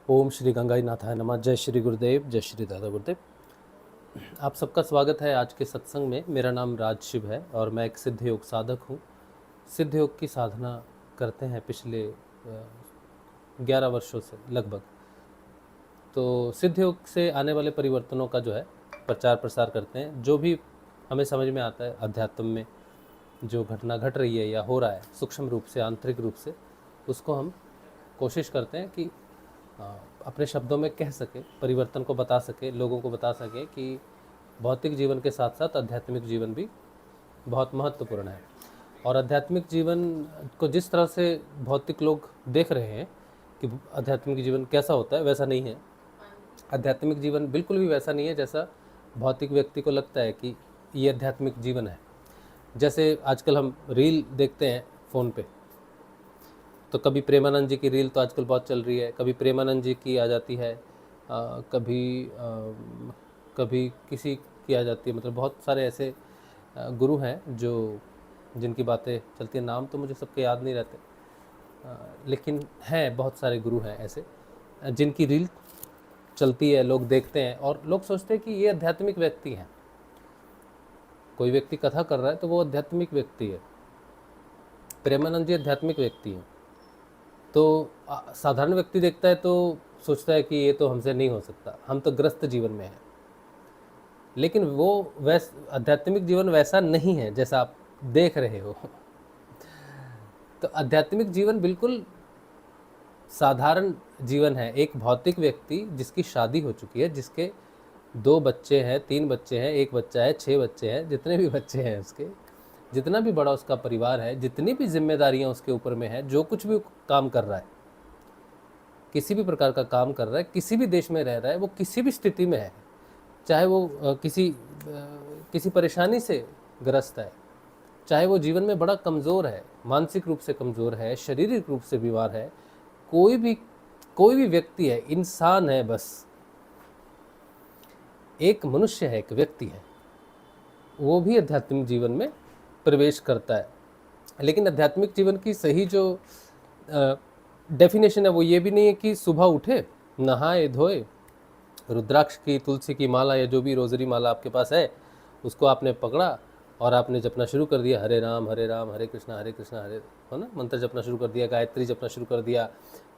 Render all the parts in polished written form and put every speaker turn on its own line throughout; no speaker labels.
ओम श्री गंगाई नाथाय नमः। जय श्री गुरुदेव, जय श्री दादा गुरुदेव। आप सबका स्वागत है आज के सत्संग में। मेरा नाम राज शिव है और मैं एक सिद्ध योग साधक हूँ। सिद्ध योग की साधना करते हैं पिछले 11 वर्षों से लगभग। तो सिद्ध योग से आने वाले परिवर्तनों का जो है प्रचार प्रसार करते हैं। जो भी हमें समझ में आता है अध्यात्म में जो घटना घट रही है या हो रहा है सूक्ष्म रूप से, आंतरिक रूप से, उसको हम कोशिश करते हैं कि अपने शब्दों में कह सके, परिवर्तन को बता सके, लोगों को बता सके कि भौतिक जीवन के साथ साथ आध्यात्मिक जीवन भी बहुत महत्वपूर्ण है। और आध्यात्मिक जीवन को जिस तरह से भौतिक लोग देख रहे हैं कि आध्यात्मिक जीवन कैसा होता है, वैसा नहीं है। आध्यात्मिक जीवन बिल्कुल भी वैसा नहीं है जैसा भौतिक व्यक्ति को लगता है कि ये आध्यात्मिक जीवन है। जैसे आजकल हम रील देखते हैं फ़ोन पे, तो कभी प्रेमानंद जी की रील तो आजकल बहुत चल रही है, कभी प्रेमानंद जी की आ जाती है, कभी किसी की आ जाती है। मतलब बहुत सारे ऐसे गुरु हैं जो जिनकी बातें चलती हैं। नाम तो मुझे सबके याद नहीं रहते, लेकिन हैं बहुत सारे गुरु हैं ऐसे जिनकी रील चलती है, लोग देखते हैं और लोग सोचते हैं कि ये आध्यात्मिक व्यक्ति हैं। कोई व्यक्ति कथा कर रहा है तो वो आध्यात्मिक व्यक्ति है। प्रेमानंद जी आध्यात्मिक व्यक्ति हैं। तो साधारण व्यक्ति देखता है तो सोचता है कि ये तो हमसे नहीं हो सकता, हम तो ग्रस्त जीवन में हैं। लेकिन वो आध्यात्मिक जीवन वैसा नहीं है जैसा आप देख रहे हो। तो आध्यात्मिक जीवन बिल्कुल साधारण जीवन है। एक भौतिक व्यक्ति जिसकी शादी हो चुकी है, जिसके 2 बच्चे हैं, 3 बच्चे हैं, 1 बच्चा है, 6 बच्चे हैं, जितने भी बच्चे हैं उसके, जितना भी बड़ा उसका परिवार है, जितनी भी जिम्मेदारियां उसके ऊपर में है, जो कुछ भी काम कर रहा है, किसी भी प्रकार का काम कर रहा है, किसी भी देश में रह रहा है, वो किसी भी स्थिति में है, चाहे वो किसी परेशानी से ग्रस्त है, चाहे वो जीवन में बड़ा कमज़ोर है, मानसिक रूप से कमज़ोर है, शारीरिक रूप से बीमार है, कोई भी व्यक्ति है, इंसान है, बस एक मनुष्य है, एक व्यक्ति है, वो भी आध्यात्मिक जीवन में प्रवेश करता है। लेकिन आध्यात्मिक जीवन की सही जो डेफिनेशन है वो ये भी नहीं है कि सुबह उठे, नहाए धोए, रुद्राक्ष की, तुलसी की माला या जो भी रोजरी माला आपके पास है उसको आपने पकड़ा और आपने जपना शुरू कर दिया, हरे राम हरे कृष्णा हरे, है ना, मंत्र जपना शुरू कर दिया, गायत्री जपना शुरू कर दिया,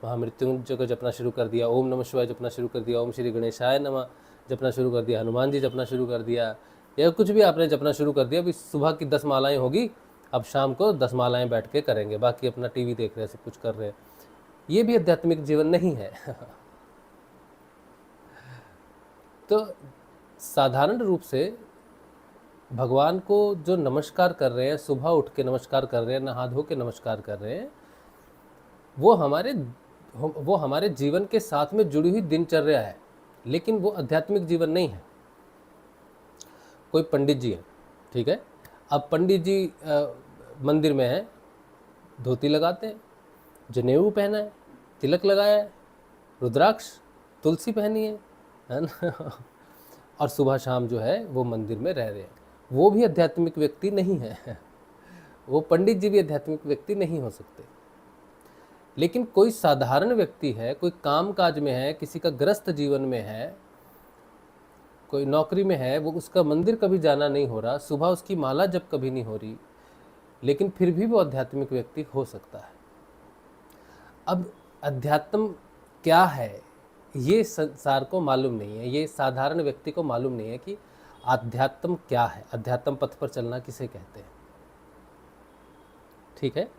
महामृत्युंजय को जपना शुरू कर दिया, ओम नमः शिवाय जपना शुरू कर दिया, ओम श्री गणेशाय नमः जपना शुरू कर दिया, हनुमान जी जपना शुरू कर दिया, या कुछ भी आपने जपना शुरू कर दिया। अभी सुबह की 10 मालाएं होगी, अब शाम को 10 मालाएं बैठ के करेंगे, बाकी अपना टीवी देख रहे हैं, सब कुछ कर रहे हैं। ये भी आध्यात्मिक जीवन नहीं है। तो साधारण रूप से भगवान को जो नमस्कार कर रहे हैं, सुबह उठ के नमस्कार कर रहे हैं, नहा धो के नमस्कार कर रहे हैं, वो हमारे जीवन के साथ में जुड़ी हुई दिनचर्या है, लेकिन वो आध्यात्मिक जीवन नहीं है। कोई पंडित जी है, ठीक है, अब पंडित जी मंदिर में है, धोती लगाते हैं, जनेऊ पहना है, तिलक लगाया है, रुद्राक्ष, तुलसी पहनी है ना, और सुबह शाम जो है वो मंदिर में रह रहे हैं। वो भी आध्यात्मिक व्यक्ति नहीं है। वो पंडित जी भी आध्यात्मिक व्यक्ति नहीं हो सकते। लेकिन कोई साधारण व्यक्ति है, कोई काम काज में है, किसी का ग्रस्त जीवन में है, कोई नौकरी में है, वो उसका मंदिर कभी जाना नहीं हो रहा, सुबह उसकी माला जप कभी नहीं हो रही, लेकिन फिर भी वो आध्यात्मिक व्यक्ति हो सकता है। अब अध्यात्म क्या है ये संसार को मालूम नहीं है, ये साधारण व्यक्ति को मालूम नहीं है कि अध्यात्म क्या है, अध्यात्म पथ पर चलना किसे कहते हैं। ठीक है,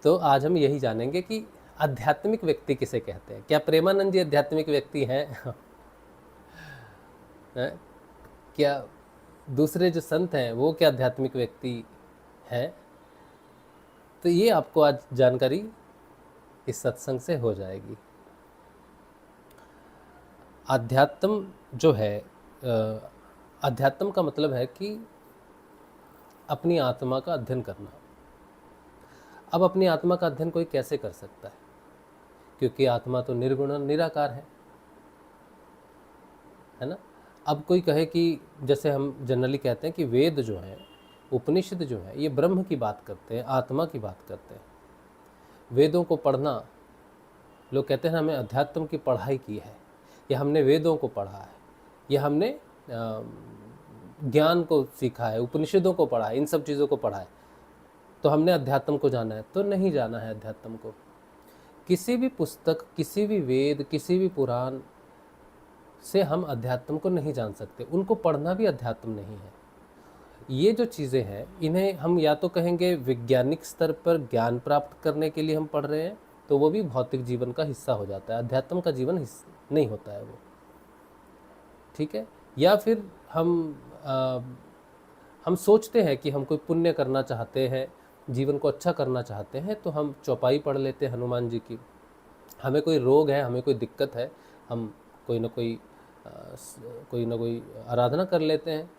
तो आज हम यही जानेंगे कि आध्यात्मिक व्यक्ति किसे कहते हैं। क्या प्रेमानंद जी आध्यात्मिक व्यक्ति हैं? क्या दूसरे जो संत हैं वो क्या आध्यात्मिक व्यक्ति हैं? तो ये आपको आज जानकारी इस सत्संग से हो जाएगी। अध्यात्म जो है, अध्यात्म का मतलब है कि अपनी आत्मा का अध्ययन करना। अब अपनी आत्मा का अध्ययन कोई कैसे कर सकता है, क्योंकि आत्मा तो निर्गुण निराकार है ना। अब कोई कहे कि जैसे हम जनरली कहते हैं कि वेद जो है, उपनिषद जो है, ये ब्रह्म की बात करते हैं, आत्मा की बात करते हैं। वेदों को पढ़ना लोग कहते हैं हमें अध्यात्म की पढ़ाई की है, या हमने वेदों को पढ़ा है, या हमने ज्ञान को सीखा है, उपनिषदों को पढ़ा है, इन सब चीज़ों को पढ़ा है, तो हमने अध्यात्म को जाना है। तो नहीं जाना है अध्यात्म को। किसी भी पुस्तक, किसी भी वेद, किसी भी पुराण से हम अध्यात्म को नहीं जान सकते। उनको पढ़ना भी अध्यात्म नहीं है। ये जो चीज़ें हैं, इन्हें हम या तो कहेंगे वैज्ञानिक स्तर पर ज्ञान प्राप्त करने के लिए हम पढ़ रहे हैं, तो वो भी भौतिक जीवन का हिस्सा हो जाता है, अध्यात्म का जीवन नहीं होता है वो, ठीक है। या फिर हम सोचते हैं कि हम कोई पुण्य करना चाहते हैं, जीवन को अच्छा करना चाहते हैं, तो हम चौपाई पढ़ लेते हैं हनुमान जी की। हमें कोई रोग है, हमें कोई दिक्कत है, हम कोई ना कोई आराधना कर लेते हैं,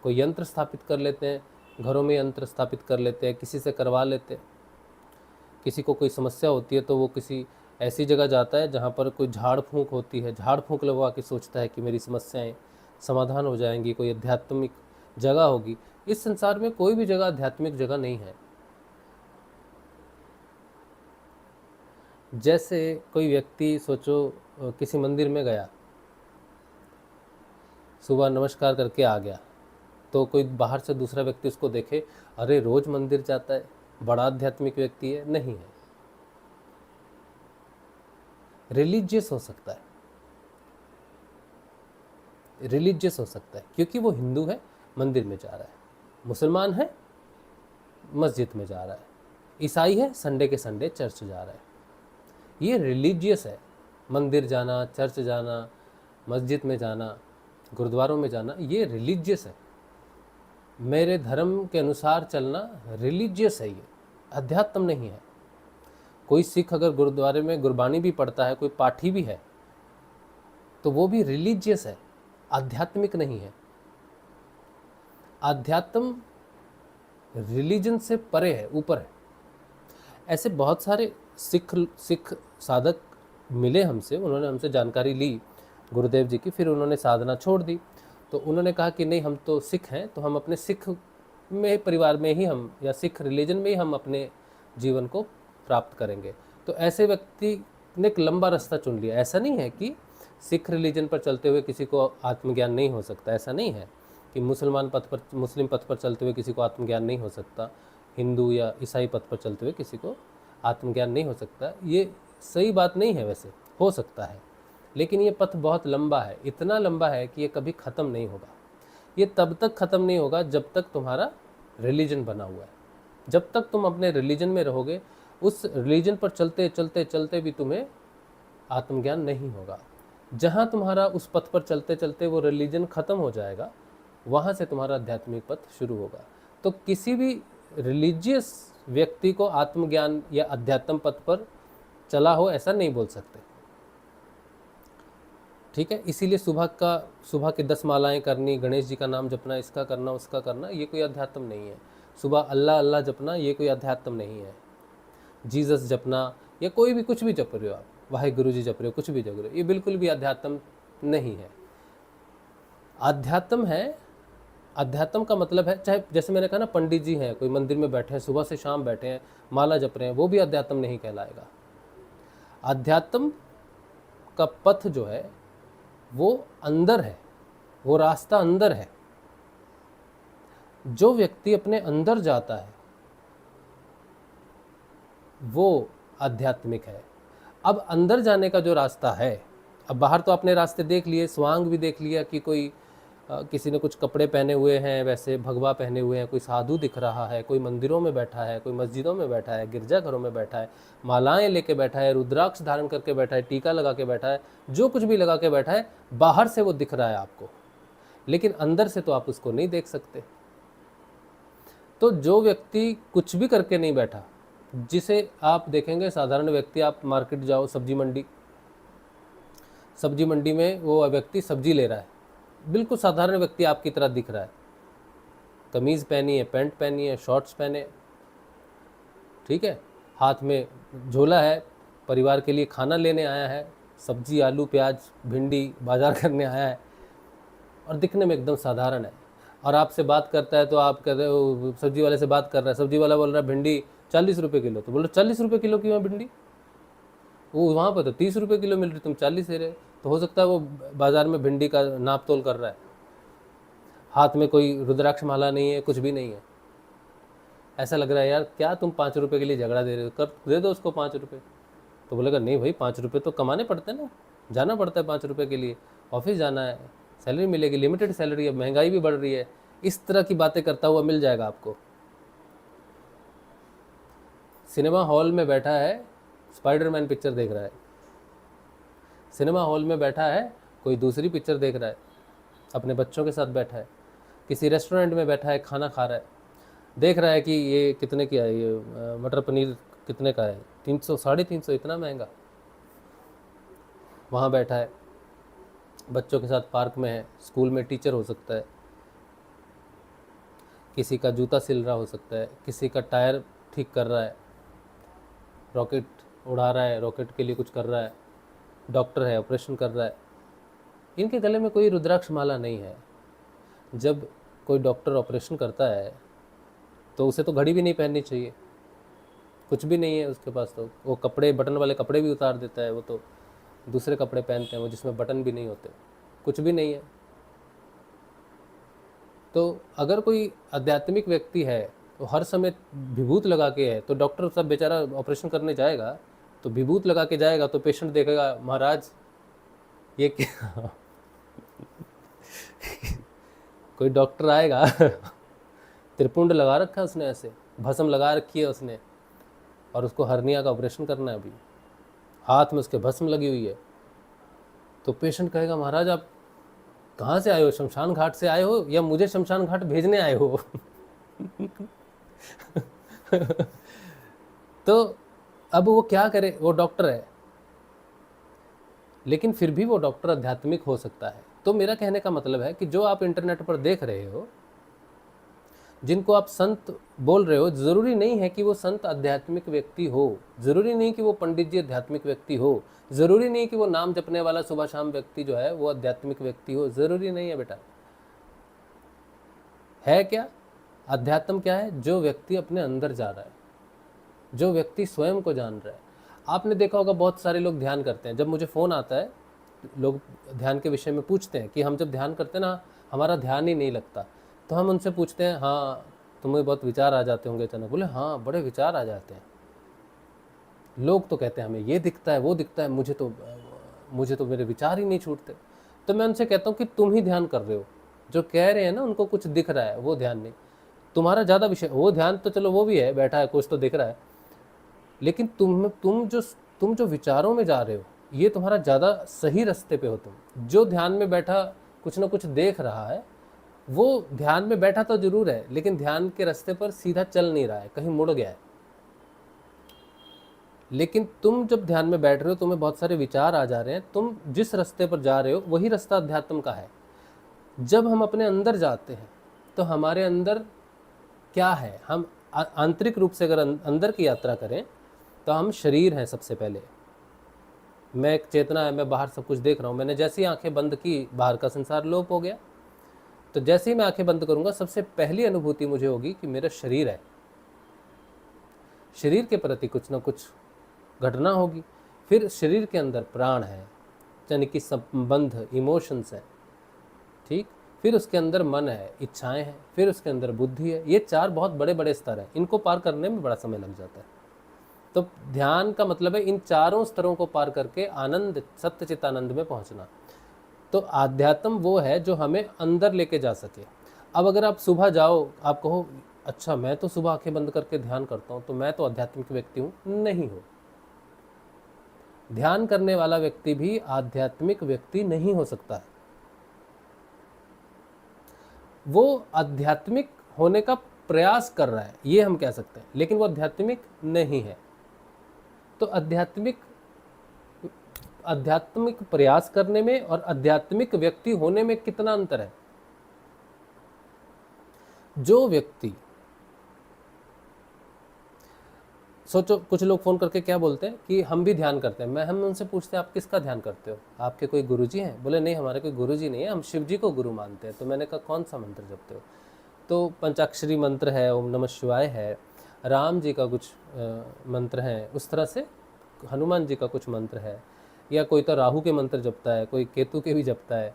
कोई यंत्र स्थापित कर लेते हैं, घरों में यंत्र स्थापित कर लेते हैं, किसी से करवा लेते हैं। किसी को कोई समस्या होती है तो वो किसी ऐसी जगह जाता है जहाँ पर कोई झाड़ फूंक होती है, झाड़ फूंक लगवा के सोचता है कि मेरी समस्याएं समाधान हो जाएंगी, कोई आध्यात्मिक जगह होगी। इस संसार में कोई भी जगह आध्यात्मिक जगह नहीं है। जैसे कोई व्यक्ति सोचो किसी मंदिर में गया, सुबह नमस्कार करके आ गया, तो कोई बाहर से दूसरा व्यक्ति उसको देखे, अरे रोज मंदिर जाता है, बड़ा आध्यात्मिक व्यक्ति है। नहीं है, रिलीजियस हो सकता है, रिलीजियस हो सकता है क्योंकि वो हिंदू है, मंदिर में जा रहा है, मुसलमान है, मस्जिद में जा रहा है, ईसाई है, संडे के संडे चर्च जा रहा है। ये रिलीजियस है। मंदिर जाना, चर्च जाना, मस्जिद में जाना, गुरुद्वारों में जाना, ये रिलीजियस है। मेरे धर्म के अनुसार चलना रिलीजियस है, ये अध्यात्म नहीं है। कोई सिख अगर गुरुद्वारे में गुरबानी भी पढ़ता है, कोई पाठी भी है, तो वो भी रिलीजियस है, आध्यात्मिक नहीं है। आध्यात्म रिलीजन से परे है, ऊपर है। ऐसे बहुत सारे सिख साधक मिले हमसे, उन्होंने हमसे जानकारी ली गुरुदेव जी की, फिर उन्होंने साधना छोड़ दी। तो उन्होंने कहा कि नहीं, हम तो सिख हैं, तो हम अपने सिख में परिवार में ही हम, या सिख रिलीजन में ही हम अपने जीवन को प्राप्त करेंगे। तो ऐसे व्यक्ति ने एक लंबा रास्ता चुन लिया। ऐसा नहीं है कि सिख रिलीजन पर चलते हुए किसी को आत्मज्ञान नहीं हो सकता, ऐसा नहीं है कि मुसलमान मुस्लिम पथ पर चलते हुए किसी को आत्मज्ञान नहीं हो सकता, हिंदू या ईसाई पथ पर चलते हुए किसी को आत्मज्ञान नहीं हो सकता। ये सही बात नहीं है, वैसे हो सकता है, लेकिन ये पथ बहुत लंबा है, इतना लंबा है कि ये कभी ख़त्म नहीं होगा। ये तब तक ख़त्म नहीं होगा जब तक तुम्हारा रिलीजन बना हुआ है। जब तक तुम अपने रिलीजन में रहोगे, उस रिलीजन पर चलते चलते चलते भी तुम्हें आत्मज्ञान नहीं होगा। जहाँ तुम्हारा उस पथ पर चलते चलते वो रिलीजन ख़त्म हो जाएगा, वहाँ से तुम्हारा आध्यात्मिक पथ शुरू होगा। तो किसी भी रिलीजियस व्यक्ति को आत्मज्ञान या अध्यात्म पथ पर चला हो ऐसा नहीं बोल सकते, ठीक है। इसीलिए सुबह की 10 मालाएं करनी, गणेश जी का नाम जपना, इसका करना, उसका करना, ये कोई अध्यात्म नहीं है। सुबह अल्लाह अल्लाह जपना, ये कोई अध्यात्म नहीं है। जीसस जपना, या कोई भी कुछ भी जप रहे हो आप, वाहेगुरु जी जप रहे हो, कुछ भी जप रहे हो, ये बिल्कुल भी अध्यात्म नहीं है। अध्यात्म है, अध्यात्म का मतलब है, चाहे जैसे मैंने कहा ना, पंडित जी हैं, कोई मंदिर में बैठे हैं, सुबह से शाम बैठे हैं, माला जप रहे हैं, वो भी अध्यात्म नहीं कहलाएगा। अध्यात्म का पथ जो है वो अंदर है, वो रास्ता अंदर है। जो व्यक्ति अपने अंदर जाता है वो आध्यात्मिक है। अब अंदर जाने का जो रास्ता है, अब बाहर तो आपने रास्ते देख लिए, स्वांग भी देख लिया कि कोई किसी ने कुछ कपड़े पहने हुए हैं, वैसे भगवा पहने हुए हैं, कोई साधु दिख रहा है, कोई मंदिरों में बैठा है, कोई मस्जिदों में बैठा है, गिरजाघरों में बैठा है, मालाएं लेके बैठा है, रुद्राक्ष धारण करके बैठा है, टीका लगा के बैठा है, जो कुछ भी लगा के बैठा है, बाहर से वो दिख रहा है आपको, लेकिन अंदर से तो आप उसको नहीं देख सकते। तो जो व्यक्ति कुछ भी करके नहीं बैठा, जिसे आप देखेंगे साधारण व्यक्ति, आप मार्केट जाओ, सब्जी मंडी में वो व्यक्ति सब्जी ले रहा है, बिल्कुल साधारण व्यक्ति आपकी तरह दिख रहा है, कमीज़ पहनी है, पैंट पहनी है, शॉर्ट्स पहने, ठीक है, हाथ में झोला है, परिवार के लिए खाना लेने आया है, सब्जी, आलू, प्याज, भिंडी बाजार करने आया है, और दिखने में एकदम साधारण है। और आपसे बात करता है तो आप कहते हो, सब्जी वाले से बात कर रहा है, सब्जी वाला बोल रहा है भिंडी 40 रुपये किलो, तो बोलो 40 रुपये किलो क्यों है भिंडी? वो वहाँ पर तो 30 रुपये किलो मिल रही, तुम 40 दे रहे हो। तो हो सकता है वो बाजार में भिंडी का नाप तोल कर रहा है, हाथ में कोई रुद्राक्ष माला नहीं है, कुछ भी नहीं है। ऐसा लग रहा है यार क्या तुम 5 रुपये के लिए झगड़ा दे रहे हो, कर दे दो उसको 5 रुपये। तो बोलेगा नहीं भाई 5 रुपये तो कमाने पड़ते हैं ना, जाना पड़ता है 5 रुपये के लिए, ऑफिस जाना है, सैलरी मिलेगी, लिमिटेड सैलरी है, महंगाई भी बढ़ रही है। इस तरह की बातें करता हुआ मिल जाएगा आपको। सिनेमा हॉल में बैठा है, स्पाइडरमैन पिक्चर देख रहा है, सिनेमा हॉल में बैठा है, कोई दूसरी पिक्चर देख रहा है, अपने बच्चों के साथ बैठा है, किसी रेस्टोरेंट में बैठा है, खाना खा रहा है, देख रहा है कि ये कितने की है, ये मटर पनीर कितने का है, 300 350, इतना महंगा। वहाँ बैठा है, बच्चों के साथ पार्क में है, स्कूल में टीचर हो सकता है, किसी का जूता सिल रहा हो सकता है, किसी का टायर ठीक कर रहा है, रॉकेट उड़ा रहा है, रॉकेट के लिए कुछ कर रहा है, डॉक्टर है, ऑपरेशन कर रहा है। इनके गले में कोई रुद्राक्ष माला नहीं है। जब कोई डॉक्टर ऑपरेशन करता है तो उसे तो घड़ी भी नहीं पहननी चाहिए, कुछ भी नहीं है उसके पास, तो वो कपड़े, बटन वाले कपड़े भी उतार देता है, वो तो दूसरे कपड़े पहनते हैं वो जिसमें बटन भी नहीं होते, कुछ भी नहीं है। तो अगर कोई आध्यात्मिक व्यक्ति है तो हर समय विभूत लगा के है, तो डॉक्टर सब बेचारा ऑपरेशन करने जाएगा तो विभूत लगा के जाएगा, तो पेशेंट देखेगा महाराज ये क्या कोई डॉक्टर आएगा त्रिपुंड लगा रखा है उसने, ऐसे भस्म लगा रखी है उसने, और उसको हर्निया का ऑपरेशन करना है, अभी हाथ में उसके भस्म लगी हुई है, तो पेशेंट कहेगा महाराज आप कहाँ से आए हो, शमशान घाट से आए हो या मुझे शमशान घाट भेजने आए हो तो अब वो क्या करे, वो डॉक्टर है, लेकिन फिर भी वो डॉक्टर आध्यात्मिक हो सकता है। तो मेरा कहने का मतलब है कि जो आप इंटरनेट पर देख रहे हो, जिनको आप संत बोल रहे हो, ज़रूरी नहीं है कि वो संत आध्यात्मिक व्यक्ति हो, ज़रूरी नहीं कि वो पंडित जी आध्यात्मिक व्यक्ति हो, ज़रूरी नहीं कि वो नाम जपने वाला सुबह शाम व्यक्ति जो है वो आध्यात्मिक व्यक्ति हो, ज़रूरी नहीं है बेटा। है क्या अध्यात्म? क्या है? जो व्यक्ति अपने अंदर जा रहा है, जो व्यक्ति स्वयं को जान रहा है। आपने देखा होगा बहुत सारे लोग ध्यान करते हैं, जब मुझे फ़ोन आता है लोग ध्यान के विषय में पूछते हैं कि हम जब ध्यान करते हैं ना हमारा ध्यान ही नहीं लगता, तो हम उनसे पूछते हैं हाँ तुम्हें बहुत विचार आ जाते होंगे अचानक? बोले हाँ बड़े विचार आ जाते हैं। लोग तो कहते हैं हमें ये दिखता है वो दिखता है, मुझे तो मेरे विचार ही नहीं छूटते। तो मैं उनसे कहता हूँ कि तुम ही ध्यान कर रहे हो, जो कह रहे हैं ना उनको कुछ दिख रहा है, वो ध्यान नहीं। तुम्हारा ज़्यादा विषय, वो ध्यान तो चलो वो भी है, बैठा है कुछ तो दिख रहा है, लेकिन तुम जो विचारों में जा रहे हो ये तुम्हारा ज़्यादा सही रास्ते पे हो। तुम जो ध्यान में बैठा कुछ ना कुछ देख रहा है, वो ध्यान में बैठा तो जरूर है लेकिन ध्यान के रास्ते पर सीधा चल नहीं रहा है, कहीं मुड़ गया है। लेकिन तुम जब ध्यान में बैठ रहे हो तुम्हें बहुत सारे विचार आ जा रहे हैं, तुम जिस रास्ते पर जा रहे हो वही रास्ता अध्यात्म का है। जब हम अपने अंदर जाते हैं तो हमारे अंदर क्या है, हम आंतरिक रूप से अगर अंदर की यात्रा करें तो हम शरीर हैं। सबसे पहले मैं एक चेतना है, मैं बाहर सब कुछ देख रहा हूँ। मैंने जैसे ही आंखें बंद की बाहर का संसार लोप हो गया। तो जैसे ही मैं आंखें बंद करूंगा सबसे पहली अनुभूति मुझे होगी कि मेरा शरीर है, शरीर के प्रति कुछ ना कुछ घटना होगी। फिर शरीर के अंदर प्राण है, यानी कि संबंध, इमोशंस है, ठीक। फिर उसके अंदर मन है, इच्छाएं हैं, फिर उसके अंदर बुद्धि है। ये 4 बहुत बड़े बड़े स्तर हैं, इनको पार करने में बड़ा समय लग जाता है। तो ध्यान का मतलब है इन चारों स्तरों को पार करके आनंद, सत्य चित आनंद में पहुंचना। तो आध्यात्म वो है जो हमें अंदर लेके जा सके। अब अगर आप सुबह जाओ, आप कहो अच्छा मैं तो सुबह आंखें बंद करके ध्यान करता हूँ तो मैं तो आध्यात्मिक व्यक्ति हूँ, नहीं हो। ध्यान करने वाला व्यक्ति भी आध्यात्मिक व्यक्ति नहीं हो सकता है। वो आध्यात्मिक होने का प्रयास कर रहा है, ये हम कह सकते हैं, लेकिन वो आध्यात्मिक नहीं है। तो आध्यात्मिक प्रयास करने में और आध्यात्मिक व्यक्ति होने में कितना अंतर है। जो व्यक्ति, सोचो कुछ लोग फोन करके क्या बोलते हैं कि हम भी ध्यान करते हैं। हम उनसे पूछते हैं आप किसका ध्यान करते हो, आपके कोई गुरुजी हैं? बोले नहीं हमारे कोई गुरुजी नहीं है, हम शिव जी को गुरु मानते हैं। तो मैंने कहा कौन सा मंत्र जपते हो? तो पंचाक्षरी मंत्र है, ओम नमः शिवाय है, राम जी का कुछ मंत्र है, उस तरह से हनुमान जी का कुछ मंत्र है, या कोई तो राहु के मंत्र जपता है, कोई केतु के भी जपता है,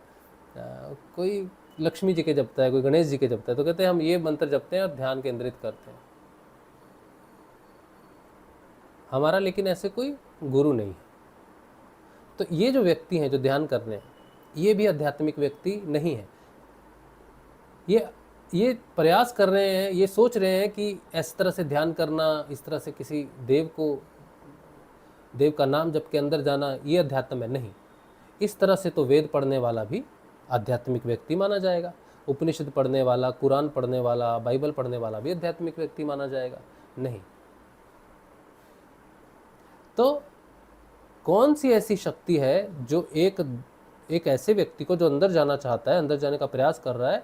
कोई लक्ष्मी जी के जपता है, कोई गणेश जी के जपता है, तो कहते हैं हम ये मंत्र जपते हैं और ध्यान केंद्रित करते हैं। हमारा लेकिन ऐसे कोई गुरु नहीं है। तो ये जो व्यक्ति हैं जो ध्यान कर रहे हैं, ये भी आध्यात्मिक व्यक्ति नहीं है। ये प्रयास कर रहे हैं, ये सोच रहे हैं कि इस तरह से ध्यान करना, इस तरह से किसी देव का नाम जप के अंदर जाना, ये अध्यात्म है नहीं। इस तरह से तो वेद पढ़ने वाला भी आध्यात्मिक व्यक्ति माना जाएगा, उपनिषद पढ़ने वाला, कुरान पढ़ने वाला, बाइबल पढ़ने वाला भी आध्यात्मिक व्यक्ति माना जाएगा नहीं। तो कौन सी ऐसी शक्ति है जो एक ऐसे व्यक्ति को जो अंदर जाना चाहता है, अंदर जाने का प्रयास कर रहा है,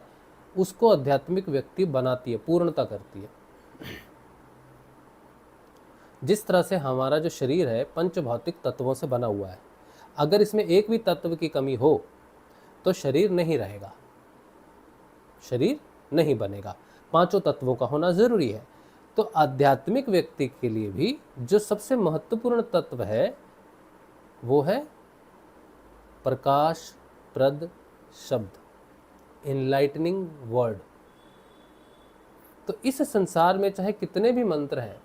उसको आध्यात्मिक व्यक्ति बनाती है, पूर्णता करती है। जिस तरह से हमारा जो शरीर है पंच भौतिक तत्वों से बना हुआ है, अगर इसमें एक भी तत्व की कमी हो तो शरीर नहीं रहेगा, शरीर नहीं बनेगा। पांचों तत्वों का होना जरूरी है। तो आध्यात्मिक व्यक्ति के लिए भी जो सबसे महत्वपूर्ण तत्व है वो है प्रकाश प्रद शब्द, इनलाइटनिंग वर्ड। तो इस संसार में चाहे कितने भी मंत्र हैं,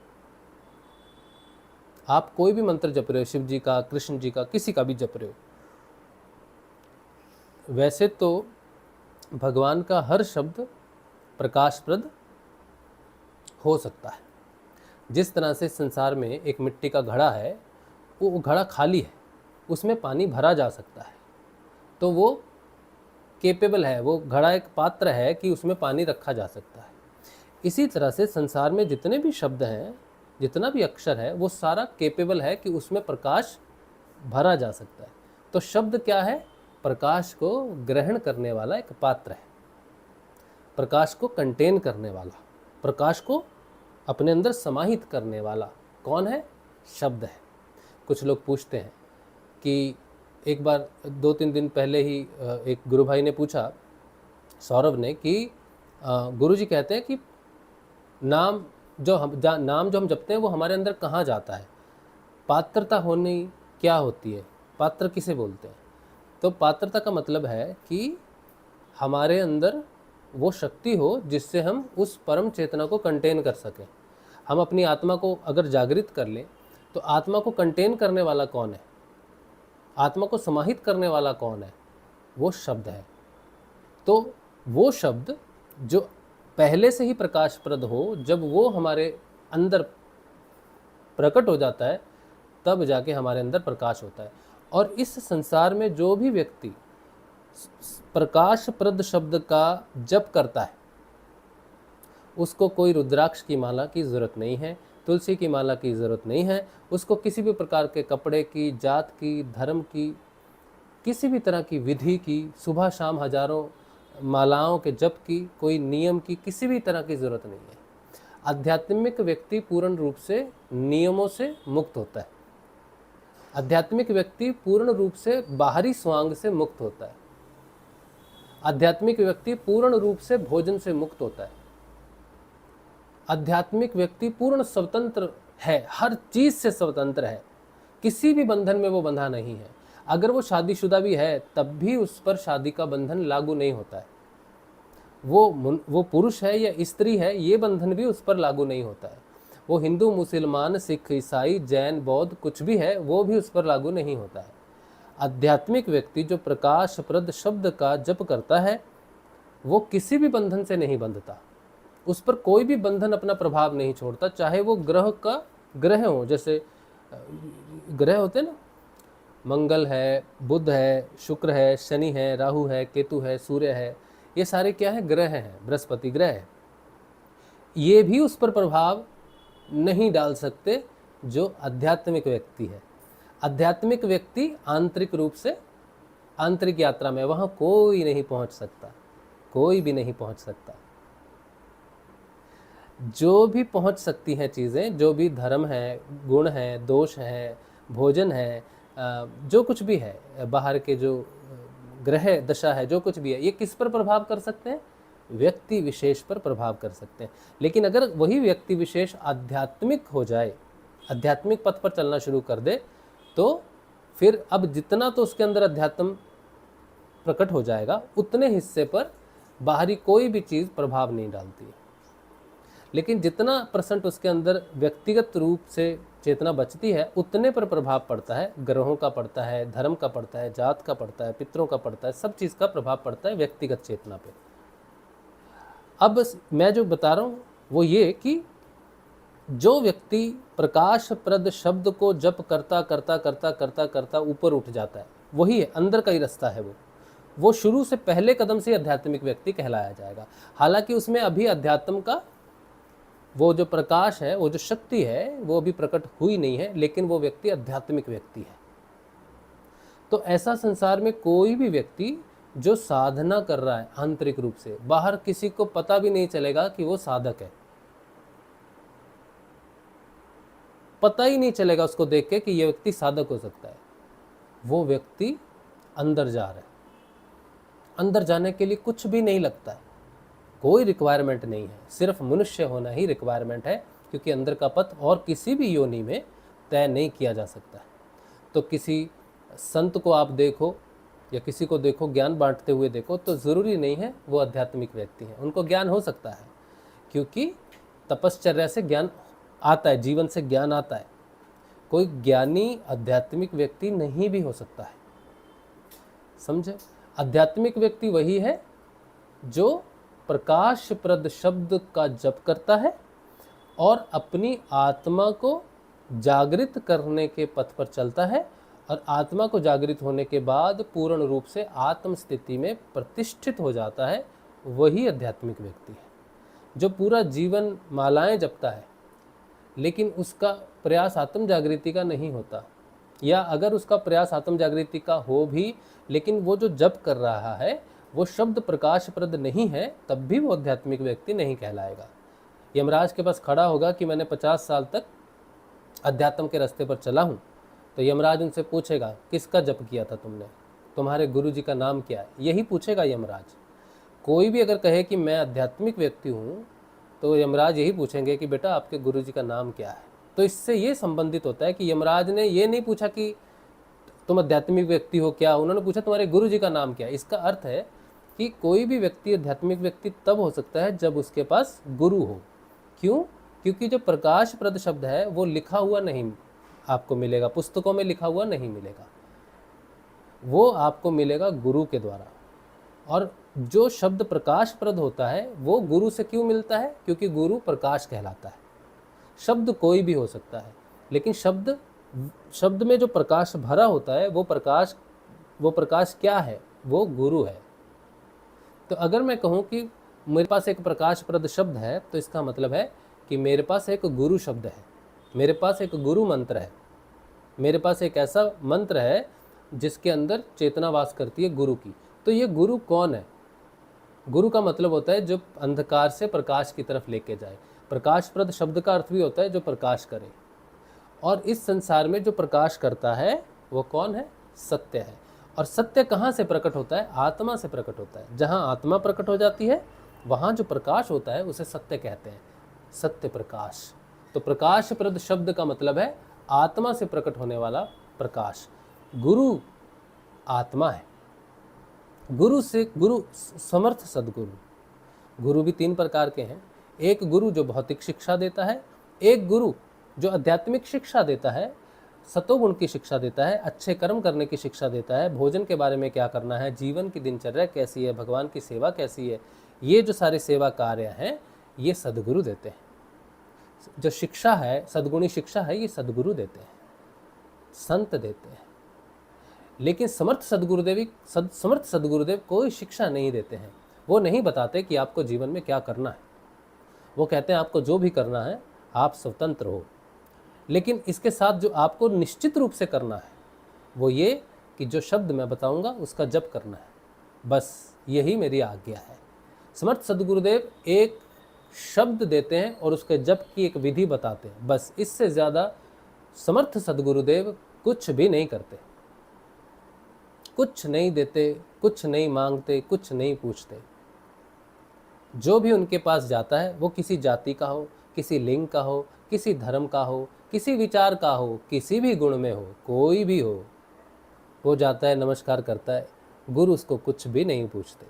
आप कोई भी मंत्र जप रहे हो, शिव जी का, कृष्ण जी का, किसी का भी जप रहे हो, वैसे तो भगवान का हर शब्द प्रकाशप्रद हो सकता है। जिस तरह से संसार में एक मिट्टी का घड़ा है, वो घड़ा खाली है, उसमें पानी भरा जा सकता है, तो वो केपेबल है, वो घड़ा एक पात्र है कि उसमें पानी रखा जा सकता है। इसी तरह से संसार में जितने भी शब्द हैं, जितना भी अक्षर है, वो सारा केपेबल है कि उसमें प्रकाश भरा जा सकता है। तो शब्द क्या है? प्रकाश को ग्रहण करने वाला एक पात्र है, प्रकाश को कंटेन करने वाला, प्रकाश को अपने अंदर समाहित करने वाला कौन है? शब्द है। कुछ लोग पूछते हैं कि एक बार 2-3 दिन पहले ही एक गुरु भाई ने पूछा, सौरभ ने, कि गुरुजी कहते हैं कि नाम जो हम जपते हैं वो हमारे अंदर कहाँ जाता है? पात्रता होनी क्या होती है? पात्र किसे बोलते हैं? तो पात्रता का मतलब है कि हमारे अंदर वो शक्ति हो जिससे हम उस परम चेतना को कंटेन कर सकें। हम अपनी आत्मा को अगर जागृत कर लें तो आत्मा को कंटेन करने वाला कौन है? आत्मा को समाहित करने वाला कौन है? वो शब्द है। तो वो शब्द जो पहले से ही प्रकाशप्रद हो, जब वो हमारे अंदर प्रकट हो जाता है, तब जाके हमारे अंदर प्रकाश होता है। और इस संसार में जो भी व्यक्ति प्रकाशप्रद शब्द का जप करता है, उसको कोई रुद्राक्ष की माला की ज़रूरत नहीं है, तुलसी की माला की ज़रूरत नहीं है, उसको किसी भी प्रकार के कपड़े की, जात की, धर्म की, किसी भी तरह की विधि की, सुबह शाम हजारों मालाओं के जप की, कोई नियम की, किसी भी तरह की ज़रूरत नहीं है। आध्यात्मिक व्यक्ति पूर्ण रूप से नियमों से मुक्त होता है। आध्यात्मिक व्यक्ति पूर्ण रूप से बाहरी स्वांग से मुक्त होता है। आध्यात्मिक व्यक्ति पूर्ण रूप से भोजन से मुक्त होता है। आध्यात्मिक व्यक्ति पूर्ण स्वतंत्र है, हर चीज से स्वतंत्र है, किसी भी बंधन में वो बंधा नहीं है। अगर वो शादीशुदा भी है तब भी उस पर शादी का बंधन लागू नहीं होता है। वो पुरुष है या स्त्री है, ये बंधन भी उस पर लागू नहीं होता है। वो हिंदू, मुसलमान, सिख, ईसाई, जैन, बौद्ध कुछ भी है, वो भी उस पर लागू नहीं होता है। आध्यात्मिक व्यक्ति जो प्रकाशप्रद शब्द का जप करता है, वो किसी भी बंधन से नहीं बंधता, उस पर कोई भी बंधन अपना प्रभाव नहीं छोड़ता, चाहे वो ग्रह हो। जैसे ग्रह होते हैं ना, मंगल है, बुध है, शुक्र है, शनि है, राहु है, केतु है, सूर्य है, ये सारे क्या है? ग्रह हैं। बृहस्पति ग्रह है, ये भी उस पर प्रभाव नहीं डाल सकते जो आध्यात्मिक व्यक्ति है। आध्यात्मिक व्यक्ति आंतरिक रूप से, आंतरिक यात्रा में, वहाँ कोई नहीं पहुँच सकता, कोई भी नहीं पहुँच सकता। जो भी पहुँच सकती हैं चीज़ें, जो भी धर्म है, गुण है, दोष है, भोजन है, जो कुछ भी है, बाहर के जो ग्रह दशा है, जो कुछ भी है, ये किस पर प्रभाव कर सकते हैं? व्यक्ति विशेष पर प्रभाव कर सकते हैं। लेकिन अगर वही व्यक्ति विशेष आध्यात्मिक हो जाए, आध्यात्मिक पथ पर चलना शुरू कर दे, तो फिर अब जितना तो उसके अंदर अध्यात्म प्रकट हो जाएगा, उतने हिस्से पर बाहरी कोई भी चीज़ प्रभाव नहीं डालती है। लेकिन जितना % उसके अंदर व्यक्तिगत रूप से चेतना बचती है, उतने पर प्रभाव पड़ता है, ग्रहों का पड़ता है, धर्म का पड़ता है, जात का पड़ता है, पितरों का पड़ता है, सब चीज़ का प्रभाव पड़ता है व्यक्तिगत चेतना पे। अब मैं जो बता रहा हूँ वो ये कि जो व्यक्ति प्रकाशप्रद शब्द को जप करता करता करता करता करता ऊपर उठ जाता है, वही है, अंदर का ही रास्ता है वो शुरू से पहले कदम से आध्यात्मिक व्यक्ति कहलाया जाएगा। हालांकि उसमें अभी अध्यात्म का वो जो प्रकाश है, वो जो शक्ति है, वो अभी प्रकट हुई नहीं है, लेकिन वो व्यक्ति आध्यात्मिक व्यक्ति है। तो ऐसा संसार में कोई भी व्यक्ति जो साधना कर रहा है आंतरिक रूप से, बाहर किसी को पता भी नहीं चलेगा कि वो साधक है, पता ही नहीं चलेगा उसको देख के कि ये व्यक्ति साधक हो सकता है। वो व्यक्ति अंदर जा रहा है। अंदर जाने के लिए कुछ भी नहीं लगता है, कोई रिक्वायरमेंट नहीं है, सिर्फ मनुष्य होना ही रिक्वायरमेंट है, क्योंकि अंदर का पथ और किसी भी योनि में तय नहीं किया जा सकता है। तो किसी संत को आप देखो या किसी को देखो ज्ञान बांटते हुए देखो, तो ज़रूरी नहीं है वो आध्यात्मिक व्यक्ति है। उनको ज्ञान हो सकता है, क्योंकि तपश्चर्या से ज्ञान आता है, जीवन से ज्ञान आता है। कोई ज्ञानी आध्यात्मिक व्यक्ति नहीं भी हो सकता है, समझे। आध्यात्मिक व्यक्ति वही है जो प्रकाशप्रद शब्द का जप करता है और अपनी आत्मा को जागृत करने के पथ पर चलता है, और आत्मा को जागृत होने के बाद पूर्ण रूप से आत्म स्थिति में प्रतिष्ठित हो जाता है। वही आध्यात्मिक व्यक्ति है जो पूरा जीवन मालाएं जपता है, लेकिन उसका प्रयास आत्म जागृति का नहीं होता, या अगर उसका प्रयास आत्म जागृति का हो भी, लेकिन वो जो जप कर रहा है वो शब्द प्रकाशप्रद नहीं है, तब भी वो आध्यात्मिक व्यक्ति नहीं कहलाएगा। यमराज के पास खड़ा होगा कि मैंने 50 साल तक अध्यात्म के रास्ते पर चला हूँ, तो यमराज उनसे पूछेगा किसका जप किया था तुमने, तुम्हारे गुरु जी का नाम क्या है, यही पूछेगा यमराज। कोई भी अगर कहे कि मैं आध्यात्मिक व्यक्ति हूँ, तो यमराज यही पूछेंगे कि बेटा आपके गुरु जी का नाम क्या है। तो इससे ये संबंधित होता है कि यमराज ने ये नहीं पूछा कि तुम आध्यात्मिक व्यक्ति हो क्या, उन्होंने पूछा तुम्हारे गुरु जी का नाम क्या है। इसका अर्थ है कि कोई भी व्यक्ति आध्यात्मिक व्यक्ति तब हो सकता है जब उसके पास गुरु हो। क्यों? क्योंकि जो प्रकाशप्रद शब्द है वो लिखा हुआ नहीं आपको मिलेगा, पुस्तकों में लिखा हुआ नहीं मिलेगा, वो आपको मिलेगा गुरु के द्वारा। और जो शब्द प्रकाशप्रद होता है वो गुरु से क्यों मिलता है? क्योंकि गुरु प्रकाश कहलाता है। शब्द कोई भी हो सकता है, लेकिन शब्द में जो प्रकाश भरा होता है वो प्रकाश क्या है? वो गुरु है। तो अगर मैं कहूँ कि मेरे पास एक प्रकाशप्रद शब्द है, तो इसका मतलब है कि मेरे पास एक गुरु शब्द है, मेरे पास एक गुरु मंत्र है, मेरे पास एक ऐसा मंत्र है जिसके अंदर चेतना वास करती है गुरु की। तो ये गुरु कौन है? गुरु का मतलब होता है जो अंधकार से प्रकाश की तरफ लेके जाए। प्रकाशप्रद शब्द का अर्थ भी होता है जो प्रकाश करे, और इस संसार में जो प्रकाश करता है वो कौन है? सत्य है। और सत्य कहाँ से प्रकट होता है? आत्मा से प्रकट होता है। जहाँ आत्मा प्रकट हो जाती है वहाँ जो प्रकाश होता है उसे सत्य कहते हैं, सत्य प्रकाश। तो प्रकाशप्रद शब्द का मतलब है आत्मा से प्रकट होने वाला प्रकाश। गुरु आत्मा है। गुरु समर्थ सद्गुरु। गुरु भी 3 प्रकार के हैं। एक गुरु जो भौतिक शिक्षा देता है, एक गुरु जो आध्यात्मिक शिक्षा देता है, सतोगुण की शिक्षा देता है, अच्छे कर्म करने की शिक्षा देता है, भोजन के बारे में क्या करना है, जीवन की दिनचर्या कैसी है, भगवान की सेवा कैसी है, ये जो सारे सेवा कार्य हैं ये सद्गुरु देते हैं। जो शिक्षा है, सद्गुणी शिक्षा है, ये सद्गुरु देते हैं, संत देते हैं। लेकिन समर्थ सद्गुरुदेव कोई शिक्षा नहीं देते हैं। वो नहीं बताते कि आपको जीवन में क्या करना है। वो कहते हैं आपको जो भी करना है आप स्वतंत्र हो, लेकिन इसके साथ जो आपको निश्चित रूप से करना है वो ये कि जो शब्द मैं बताऊंगा उसका जप करना है, बस यही मेरी आज्ञा है। समर्थ सद्गुरुदेव एक शब्द देते हैं और उसके जप की एक विधि बताते हैं, बस। इससे ज़्यादा समर्थ सद्गुरुदेव कुछ भी नहीं करते, कुछ नहीं देते, कुछ नहीं मांगते, कुछ नहीं पूछते। जो भी उनके पास जाता है वो किसी जाति का हो, किसी लिंग का हो, किसी धर्म का हो, किसी विचार का हो, किसी भी गुण में हो, कोई भी हो, वो जाता है, नमस्कार करता है, गुरु उसको कुछ भी नहीं पूछते।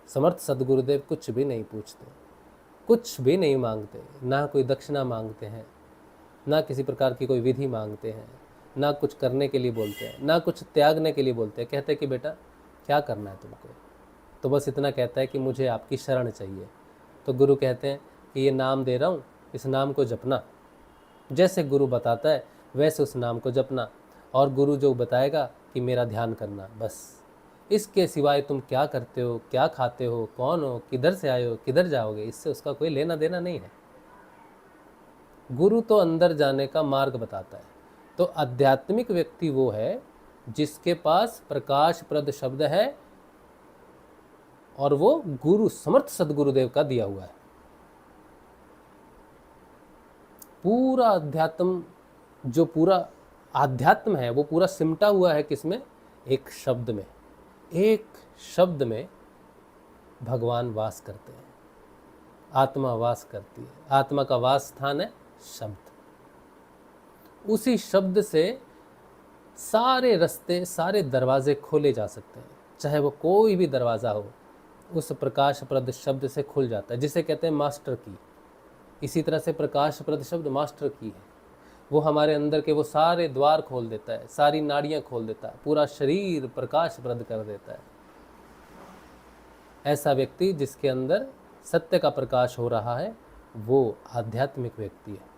समर्थ सदगुरुदेव कुछ भी नहीं पूछते, कुछ भी नहीं मांगते, ना कोई दक्षिणा मांगते हैं, ना किसी प्रकार की कोई विधि मांगते हैं, ना कुछ करने के लिए बोलते हैं, ना कुछ त्यागने के लिए बोलते हैं। कहते हैं कि बेटा क्या करना है तुमको, तो बस इतना कहता है कि मुझे आपकी शरण चाहिए। तो गुरु कहते हैं कि ये नाम दे रहा हूँ, इस नाम को जपना। जैसे गुरु बताता है वैसे उस नाम को जपना, और गुरु जो बताएगा कि मेरा ध्यान करना, बस। इसके सिवाय तुम क्या करते हो, क्या खाते हो, कौन हो, किधर से आए हो, किधर जाओगे, इससे उसका कोई लेना देना नहीं है। गुरु तो अंदर जाने का मार्ग बताता है। तो आध्यात्मिक व्यक्ति वो है जिसके पास प्रकाशप्रद शब्द है, और वो गुरु समर्थ सदगुरुदेव का दिया हुआ है। पूरा अध्यात्म, जो पूरा आध्यात्म है, वो पूरा सिमटा हुआ है किसमें? एक शब्द में। एक शब्द में भगवान वास करते हैं, आत्मा वास करती है। आत्मा का वास स्थान है शब्द। उसी शब्द से सारे रास्ते, सारे दरवाजे खोले जा सकते हैं, चाहे वो कोई भी दरवाज़ा हो, उस प्रकाशप्रद शब्द से खुल जाता है, जिसे कहते हैं मास्टर की। इसी तरह से प्रकाशप्रद शब्द मास्टर की है। वो हमारे अंदर के वो सारे द्वार खोल देता है, सारी नाड़ियाँ खोल देता है, पूरा शरीर प्रकाशप्रद कर देता है। ऐसा व्यक्ति जिसके अंदर सत्य का प्रकाश हो रहा है, वो आध्यात्मिक व्यक्ति है।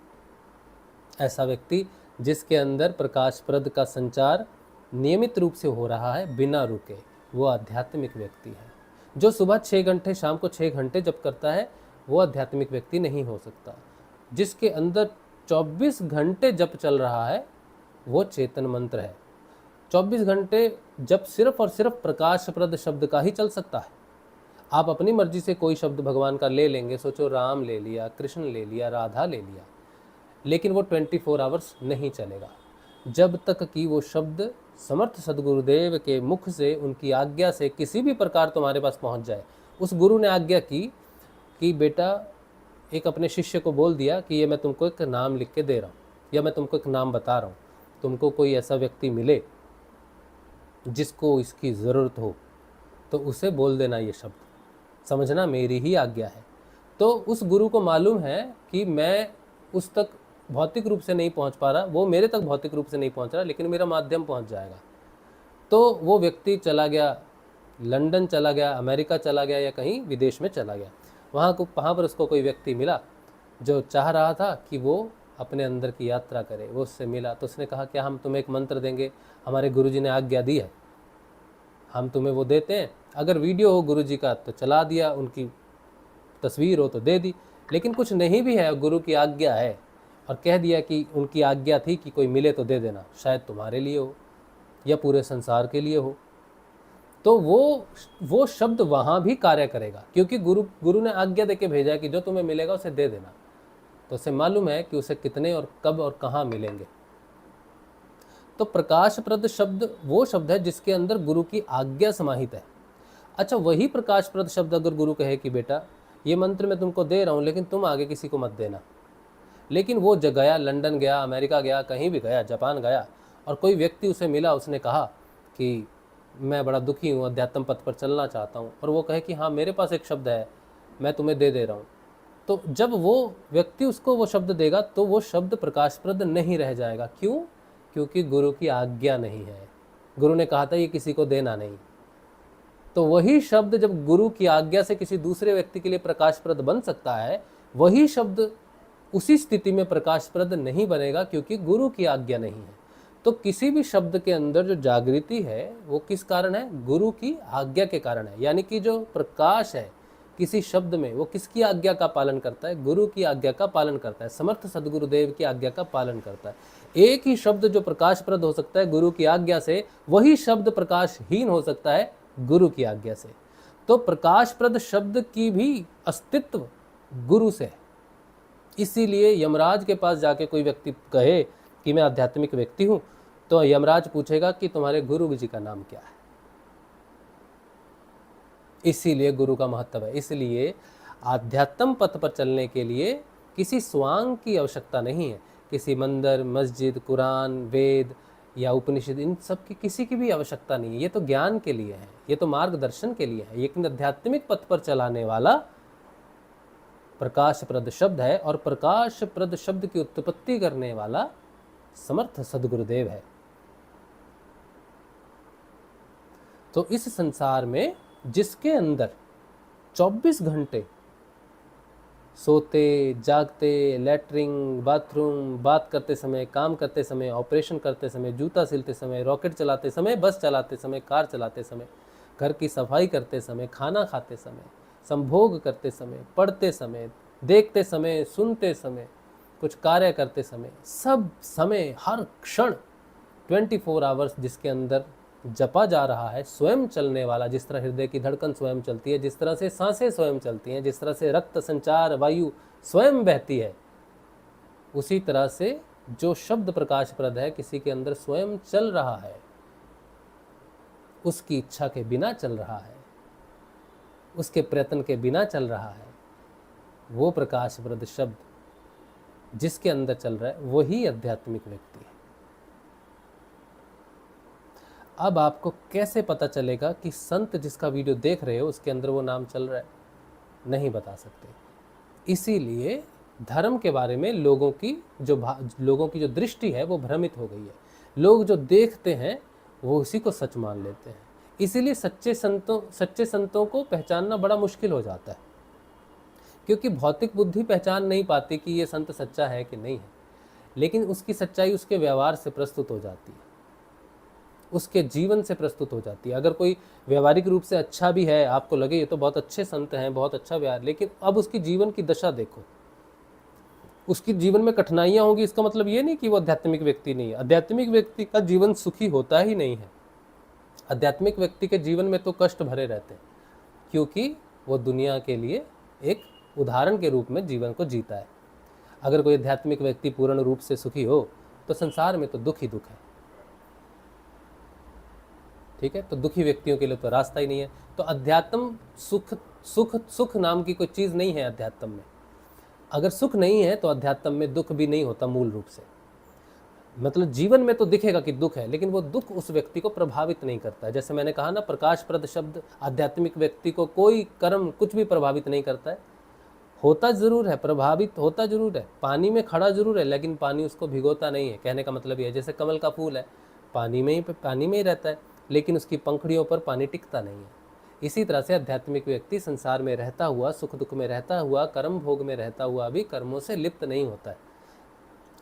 ऐसा व्यक्ति जिसके अंदर प्रकाशप्रद का संचार नियमित रूप से हो रहा है, बिना रुके, वो आध्यात्मिक व्यक्ति है। जो सुबह 6 घंटे, शाम को 6 घंटे जप करता है, वो आध्यात्मिक व्यक्ति नहीं हो सकता। जिसके अंदर 24 घंटे जप चल रहा है, वो चेतन मंत्र है। 24 घंटे जप सिर्फ और सिर्फ प्रकाशप्रद शब्द का ही चल सकता है। आप अपनी मर्जी से कोई शब्द भगवान का ले लेंगे, सोचो राम ले लिया, कृष्ण ले लिया, राधा ले लिया, लेकिन वो 24 आवर्स नहीं चलेगा, जब तक कि वो शब्द समर्थ सदगुरुदेव के मुख से, उनकी आज्ञा से किसी भी प्रकार तुम्हारे पास पहुंच जाए। उस गुरु ने आज्ञा की कि बेटा, एक अपने शिष्य को बोल दिया कि ये मैं तुमको एक नाम लिख के दे रहा हूँ, या मैं तुमको एक नाम बता रहा हूँ, तुमको कोई ऐसा व्यक्ति मिले जिसको इसकी ज़रूरत हो, तो उसे बोल देना ये शब्द, समझना मेरी ही आज्ञा है। तो उस गुरु को मालूम है कि मैं उस तक भौतिक रूप से नहीं पहुंच पा रहा, वो मेरे तक भौतिक रूप से नहीं पहुंच रहा, लेकिन मेरा माध्यम पहुंच जाएगा। तो वो व्यक्ति चला गया, लंदन चला गया, अमेरिका चला गया, या कहीं विदेश में चला गया। वहाँ पर उसको कोई व्यक्ति मिला जो चाह रहा था कि वो अपने अंदर की यात्रा करे। वो उससे मिला तो उसने कहा, क्या हम तुम्हें एक मंत्र देंगे, हमारे गुरुजी ने आज्ञा दी है, हम तुम्हें वो देते हैं। अगर वीडियो हो गुरुजी का तो चला दिया, उनकी तस्वीर हो तो दे दी, लेकिन कुछ नहीं भी है, गुरु की आज्ञा है, और कह दिया कि उनकी आज्ञा थी कि कोई मिले तो दे देना, शायद तुम्हारे लिए हो या पूरे संसार के लिए हो, तो वो शब्द वहाँ भी कार्य करेगा, क्योंकि गुरु ने आज्ञा देके भेजा कि जो तुम्हें मिलेगा उसे दे देना। तो उसे मालूम है कि उसे कितने और कब और कहाँ मिलेंगे। तो प्रकाशप्रद शब्द वो शब्द है जिसके अंदर गुरु की आज्ञा समाहित है। अच्छा, वही प्रकाशप्रद शब्द अगर गुरु कहे कि बेटा ये मंत्र मैं तुमको दे रहा हूँ, लेकिन तुम आगे किसी को मत देना, लेकिन वो गया, लंदन गया, अमेरिका गया, कहीं भी गया, जापान गया, और कोई व्यक्ति उसे मिला, उसने कहा कि मैं बड़ा दुखी हूँ, अध्यात्म पथ पर चलना चाहता हूँ, और वो कहे कि हाँ मेरे पास एक शब्द है, मैं तुम्हें दे रहा हूँ, तो जब वो व्यक्ति उसको वो शब्द देगा तो वो शब्द प्रकाशप्रद नहीं रह जाएगा। क्यों? क्योंकि गुरु की आज्ञा नहीं है। गुरु ने कहा था ये किसी को देना नहीं। तो वही शब्द जब गुरु की आज्ञा से किसी दूसरे व्यक्ति के लिए प्रकाशप्रद बन सकता है, वही शब्द उसी स्थिति में प्रकाशप्रद नहीं बनेगा, क्योंकि गुरु की आज्ञा नहीं है। तो किसी भी शब्द के अंदर जो जागृति है वो किस कारण है? गुरु की आज्ञा के कारण है। यानी कि जो प्रकाश है किसी शब्द में, वो किसकी आज्ञा का पालन करता है? गुरु की आज्ञा का पालन करता है, समर्थ सदगुरुदेव की आज्ञा का पालन करता है। एक ही शब्द जो प्रकाशप्रद हो सकता है गुरु की आज्ञा से, वही शब्द प्रकाशहीन हो सकता है गुरु की आज्ञा से। तो प्रकाशप्रद शब्द की भी अस्तित्व गुरु से है। इसीलिए यमराज के पास जाके कोई व्यक्ति कहे कि मैं आध्यात्मिक व्यक्ति हूं, तो यमराज पूछेगा कि तुम्हारे गुरु जी का नाम क्या है। इसीलिए गुरु का महत्व है। इसलिए आध्यात्म पथ पर चलने के लिए किसी स्वांग की आवश्यकता नहीं है, किसी मंदिर, मस्जिद, कुरान, वेद या उपनिषद, इन सब की किसी की भी आवश्यकता नहीं है। ये तो ज्ञान के लिए है, ये तो मार्गदर्शन के लिए है। लेकिन आध्यात्मिक पथ पर चलाने वाला प्रकाशप्रद शब्द है, और प्रकाशप्रद शब्द की उत्पत्ति करने वाला समर्थ सदगुरुदेव है। तो इस संसार में जिसके अंदर 24 घंटे सोते, जागते, लैट्रिन, बाथरूम, बात करते समय, काम करते समय, ऑपरेशन करते समय, जूता सिलते समय, रॉकेट चलाते समय, बस चलाते समय, कार चलाते समय, घर की सफाई करते समय, खाना खाते समय, संभोग करते समय, पढ़ते समय, देखते समय, सुनते समय, कुछ कार्य करते समय, सब समय, हर क्षण 24 आवर्स जिसके अंदर जपा जा रहा है, स्वयं चलने वाला, जिस तरह हृदय की धड़कन स्वयं चलती है, जिस तरह से सांसें स्वयं चलती हैं, जिस तरह से रक्त संचार वायु स्वयं बहती है, उसी तरह से जो शब्द प्रकाशप्रद है किसी के अंदर स्वयं चल रहा है, उसकी इच्छा के बिना चल रहा है, उसके प्रयत्न के बिना चल रहा है, वो प्रकाशप्रद शब्द जिसके अंदर चल रहा है वही आध्यात्मिक व्यक्ति है। अब आपको कैसे पता चलेगा कि संत जिसका वीडियो देख रहे हो उसके अंदर वो नाम चल रहा है? नहीं बता सकते। इसीलिए धर्म के बारे में लोगों की जो दृष्टि है वो भ्रमित हो गई है। लोग जो देखते हैं वो उसी को सच मान लेते हैं। इसीलिए सच्चे संतों को पहचानना बड़ा मुश्किल हो जाता है, क्योंकि भौतिक बुद्धि पहचान नहीं पाती कि ये संत सच्चा है कि नहीं है, लेकिन उसकी सच्चाई उसके व्यवहार से प्रस्तुत हो जाती है, उसके जीवन से प्रस्तुत हो जाती है। अगर कोई व्यवहारिक रूप से अच्छा भी है, आपको लगे ये तो बहुत अच्छे संत हैं, बहुत अच्छा व्यवहार, लेकिन अब उसकी जीवन की दशा देखो, उसकी जीवन में कठिनाइयां होगी, इसका मतलब ये नहीं कि वो आध्यात्मिक व्यक्ति नहीं है। आध्यात्मिक व्यक्ति का जीवन सुखी होता ही नहीं है। आध्यात्मिक व्यक्ति के जीवन में तो कष्ट भरे रहते हैं, क्योंकि वो दुनिया के लिए एक उदाहरण के रूप में जीवन को जीता है। अगर कोई आध्यात्मिक व्यक्ति पूर्ण रूप से सुखी हो तो संसार में तो दुख ही दुख है, ठीक है। तो दुखी व्यक्तियों के लिए तो रास्ता ही नहीं है। तो अध्यात्म सुख नाम की कोई चीज़ नहीं है अध्यात्म में। अगर सुख नहीं है तो अध्यात्म में दुख भी नहीं होता मूल रूप से। मतलब जीवन में तो दिखेगा कि दुख है, लेकिन वो दुख उस व्यक्ति को प्रभावित नहीं करता है। जैसे मैंने कहा ना, प्रकाशप्रद शब्द आध्यात्मिक व्यक्ति को कोई कर्म कुछ भी प्रभावित नहीं करता है। होता जरूर है, प्रभावित होता जरूर है, पानी में खड़ा जरूर है, लेकिन पानी उसको भिगोता नहीं है। कहने का मतलब ये है, जैसे कमल का फूल है, पानी में ही रहता है, लेकिन उसकी पंखड़ियों पर पानी टिकता नहीं है। इसी तरह से आध्यात्मिक व्यक्ति संसार में रहता हुआ, सुख दुख में रहता हुआ, कर्म भोग में रहता हुआ भी कर्मों से लिप्त नहीं होता है।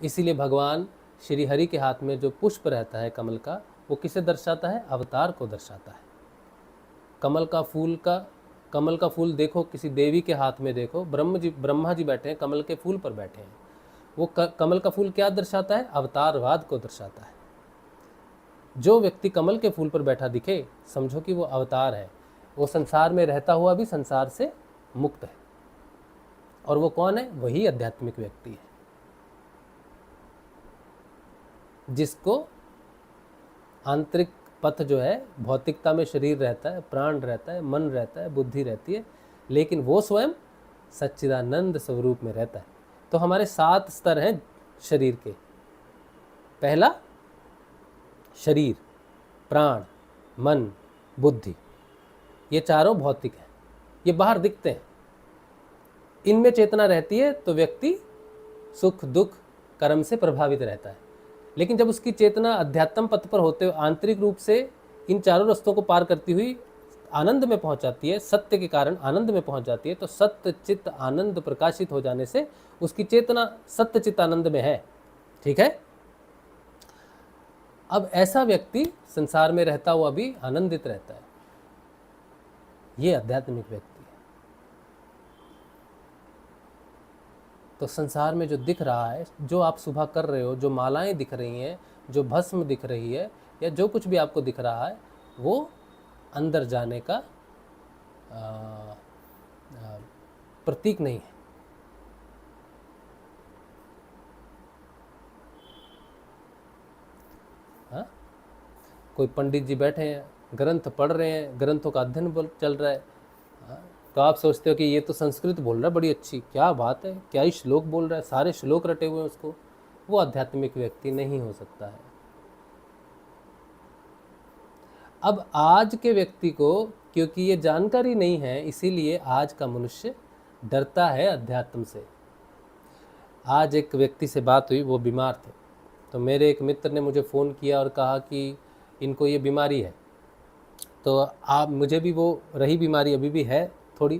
इसीलिए भगवान श्री हरि के हाथ में जो पुष्प रहता है कमल का, वो किसे दर्शाता है? अवतार को दर्शाता है। कमल का फूल देखो, किसी देवी के हाथ में देखो, ब्रह्मा जी बैठे हैं, कमल के फूल पर बैठे हैं। वो कमल का फूल क्या दर्शाता है? अवतारवाद को दर्शाता है। जो व्यक्ति कमल के फूल पर बैठा दिखे, समझो कि वो अवतार है। वो संसार में रहता हुआ भी संसार से मुक्त है। और वो कौन है? वही आध्यात्मिक व्यक्ति है, जिसको आंतरिक पथ जो है, भौतिकता में शरीर रहता है, प्राण रहता है, मन रहता है, बुद्धि रहती है, लेकिन वो स्वयं सच्चिदानंद स्वरूप में रहता है। तो हमारे 7 स्तर हैं शरीर के। पहला शरीर, प्राण, मन, बुद्धि, ये चारों भौतिक हैं, ये बाहर दिखते हैं। इनमें चेतना रहती है तो व्यक्ति सुख दुख कर्म से प्रभावित रहता है। लेकिन जब उसकी चेतना अध्यात्म पथ पर होते हुए आंतरिक रूप से इन चारों रास्तों को पार करती हुई आनंद में पहुंच जाती है, सत्य के कारण आनंद में पहुंच जाती है, तो सत्य चित्त आनंद प्रकाशित हो जाने से उसकी चेतना सत्य चित्त आनंद में है। ठीक है। अब ऐसा व्यक्ति संसार में रहता हुआ भी आनंदित रहता है। ये आध्यात्मिक व्यक्ति है। तो संसार में जो दिख रहा है, जो आप सुबह कर रहे हो, जो मालाएं दिख रही हैं, जो भस्म दिख रही है, या जो कुछ भी आपको दिख रहा है, वो अंदर जाने का प्रतीक नहीं है। हाँ? कोई पंडित जी बैठे हैं, ग्रंथ पढ़ रहे हैं, ग्रंथों का अध्ययन चल रहा है, हाँ? तो तो आप सोचते हो कि ये तो संस्कृत बोल रहा है, बड़ी अच्छी, क्या बात है, क्या ही श्लोक बोल रहा है, सारे श्लोक रटे हुए हैं उसको। वो आध्यात्मिक व्यक्ति नहीं हो सकता है। अब आज के व्यक्ति को क्योंकि ये जानकारी नहीं है, इसीलिए आज का मनुष्य डरता है अध्यात्म से। आज एक व्यक्ति से बात हुई, वो बीमार थे, तो मेरे एक मित्र ने मुझे फ़ोन किया और कहा कि इनको ये बीमारी है। तो आप, मुझे भी वो रही बीमारी, अभी भी है थोड़ी।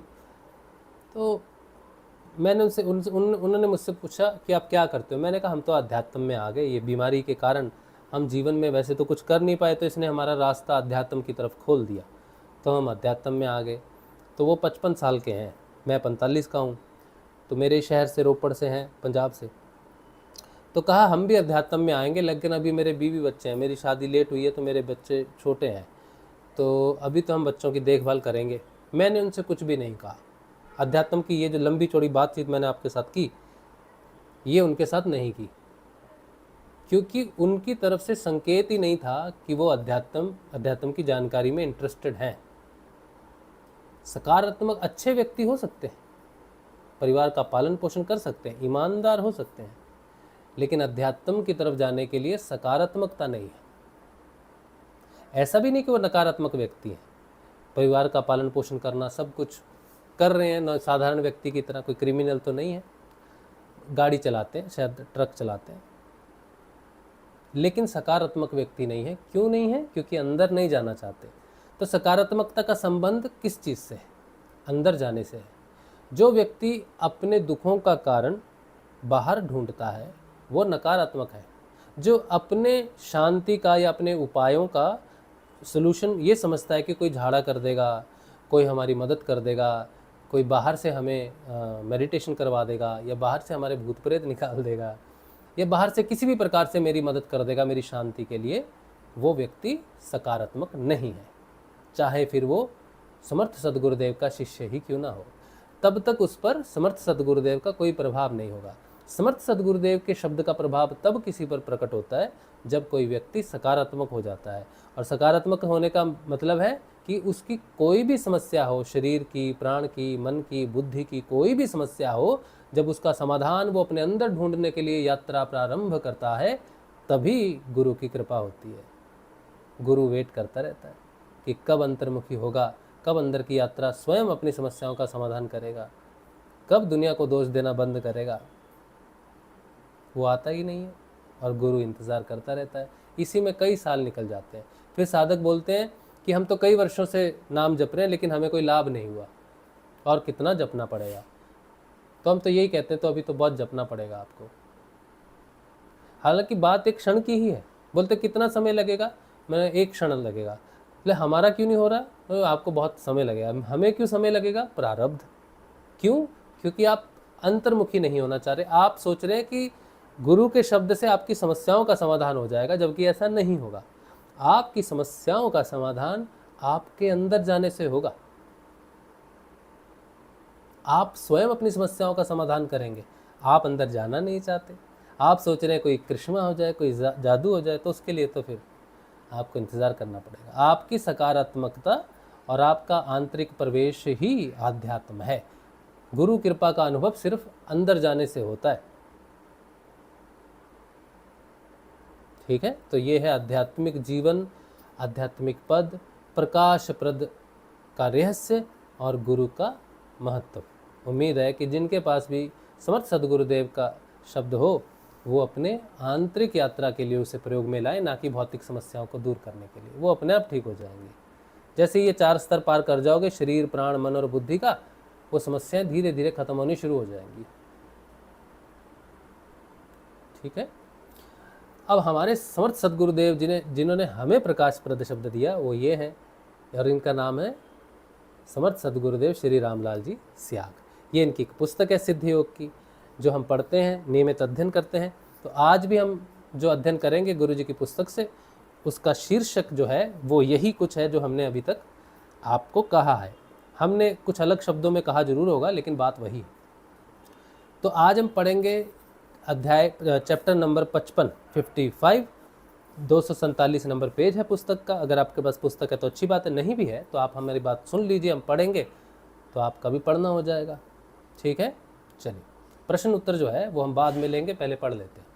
तो मैंने उन्होंने मुझसे पूछा कि आप क्या करते हो। मैंने कहा हम तो अध्यात्म में आ गए, ये बीमारी के कारण हम जीवन में वैसे तो कुछ कर नहीं पाए, तो इसने हमारा रास्ता अध्यात्म की तरफ खोल दिया, तो हम अध्यात्म में आ गए। तो वो 55 साल के हैं, मैं 45 का हूँ। तो मेरे शहर से, रोपड़ से हैं, पंजाब से। तो कहा हम भी अध्यात्म में आएंगे, लेकिन अभी मेरे बीवी बच्चे हैं, मेरी शादी लेट हुई है, तो मेरे बच्चे छोटे हैं, तो अभी तो हम बच्चों की देखभाल करेंगे। मैंने उनसे कुछ भी नहीं कहा। अध्यात्म की ये जो लंबी चौड़ी बातचीत मैंने आपके साथ की, ये उनके साथ नहीं की, क्योंकि उनकी तरफ से संकेत ही नहीं था कि वो अध्यात्म की जानकारी में इंटरेस्टेड हैं। सकारात्मक अच्छे व्यक्ति हो सकते हैं, परिवार का पालन पोषण कर सकते हैं, ईमानदार हो सकते हैं, लेकिन अध्यात्म की तरफ जाने के लिए सकारात्मकता नहीं है। ऐसा भी नहीं कि वो नकारात्मक व्यक्ति है, परिवार का पालन पोषण करना, सब कुछ कर रहे हैं, साधारण व्यक्ति की तरह, कोई क्रिमिनल तो नहीं है, गाड़ी चलाते हैं, शायद ट्रक चलाते हैं, लेकिन सकारात्मक व्यक्ति नहीं है। क्यों नहीं है? क्योंकि अंदर नहीं जाना चाहते। तो सकारात्मकता का संबंध किस चीज़ से है? अंदर जाने से है। जो व्यक्ति अपने दुखों का कारण बाहर ढूंढता है वो नकारात्मक है। जो अपने शांति का या अपने उपायों का सलूशन ये समझता है कि कोई झाड़ा कर देगा, कोई हमारी मदद कर देगा, कोई बाहर से हमें मेडिटेशन करवा देगा, या बाहर से हमारे भूत प्रेत निकाल देगा, या बाहर से किसी भी प्रकार से मेरी मदद कर देगा मेरी शांति के लिए, वो व्यक्ति सकारात्मक नहीं है, चाहे फिर वो समर्थ सद्गुरुदेव का शिष्य ही क्यों ना हो। तब तक उस पर समर्थ सद्गुरुदेव का कोई प्रभाव नहीं होगा। समर्थ सद्गुरुदेव के शब्द का प्रभाव तब किसी पर प्रकट होता है जब कोई व्यक्ति सकारात्मक हो जाता है। और सकारात्मक होने का मतलब है कि उसकी कोई भी समस्या हो, शरीर की, प्राण की, मन की, बुद्धि की कोई भी समस्या हो, जब उसका समाधान वो अपने अंदर ढूंढने के लिए यात्रा प्रारंभ करता है, तभी गुरु की कृपा होती है। गुरु वेट करता रहता है कि कब अंतर्मुखी होगा, कब अंदर की यात्रा स्वयं अपनी समस्याओं का समाधान करेगा, कब दुनिया को दोष देना बंद करेगा। वो आता ही नहीं है और गुरु इंतज़ार करता रहता है। इसी में कई साल निकल जाते हैं। फिर साधक बोलते हैं कि हम तो कई वर्षों से नाम जप रहे हैं, लेकिन हमें कोई लाभ नहीं हुआ, और कितना जपना पड़ेगा। तो हम तो यही कहते हैं, तो अभी तो बहुत जपना पड़ेगा आपको। हालांकि बात एक क्षण की ही है। बोलते कितना समय लगेगा? मैंने एक क्षण लगेगा। बोले हमारा क्यों नहीं हो रहा? तो आपको बहुत समय लगेगा। हमें क्यों समय लगेगा? प्रारब्ध। क्यों? क्योंकि आप अंतर्मुखी नहीं होना चाह रहे। आप सोच रहे हैं कि गुरु के शब्द से आपकी समस्याओं का समाधान हो जाएगा, जबकि ऐसा नहीं होगा। आपकी समस्याओं का समाधान आपके अंदर जाने से होगा। आप स्वयं अपनी समस्याओं का समाधान करेंगे। आप अंदर जाना नहीं चाहते, आप सोच रहे हैं कोई कृष्णा हो जाए, कोई जादू हो जाए, तो उसके लिए तो फिर आपको इंतज़ार करना पड़ेगा। आपकी सकारात्मकता और आपका आंतरिक प्रवेश ही आध्यात्म है। गुरु कृपा का अनुभव सिर्फ अंदर जाने से होता है। ठीक है, तो ये है आध्यात्मिक जीवन, आध्यात्मिक पद, प्रकाश प्रद का रहस्य और गुरु का महत्व। उम्मीद है कि जिनके पास भी समर्थ सद्गुरुदेव का शब्द हो, वो अपने आंतरिक यात्रा के लिए उसे प्रयोग में लाए, ना कि भौतिक समस्याओं को दूर करने के लिए। वो अपने आप ठीक हो जाएंगे। जैसे ये 4 स्तर पार कर जाओगे, शरीर, प्राण, मन और बुद्धि का, वो समस्याएं धीरे धीरे खत्म होनी शुरू हो जाएंगी। ठीक है, अब हमारे समर्थ सद्गुरुदेव जिन्होंने हमें प्रकाश प्रद शब्द दिया, वो ये हैं, और इनका नाम है समर्थ सद्गुरुदेव श्री रामलाल जी स्याग। ये इनकी एक पुस्तक है सिद्ध योग की, जो हम पढ़ते हैं, नियमित अध्ययन करते हैं। तो आज भी हम जो अध्ययन करेंगे गुरु जी की पुस्तक से, उसका शीर्षक जो है वो यही कुछ है जो हमने अभी तक आपको कहा है। हमने कुछ अलग शब्दों में कहा जरूर होगा, लेकिन बात वही। तो आज हम पढ़ेंगे अध्याय चैप्टर नंबर 55 247 नंबर पेज है पुस्तक का। अगर आपके पास पुस्तक है तो अच्छी बात है, नहीं भी है तो आप हमारी बात सुन लीजिए। हम पढ़ेंगे तो आपका भी पढ़ना हो जाएगा। ठीक है, चलिए प्रश्न उत्तर जो है वो हम बाद में लेंगे, पहले पढ़ लेते हैं।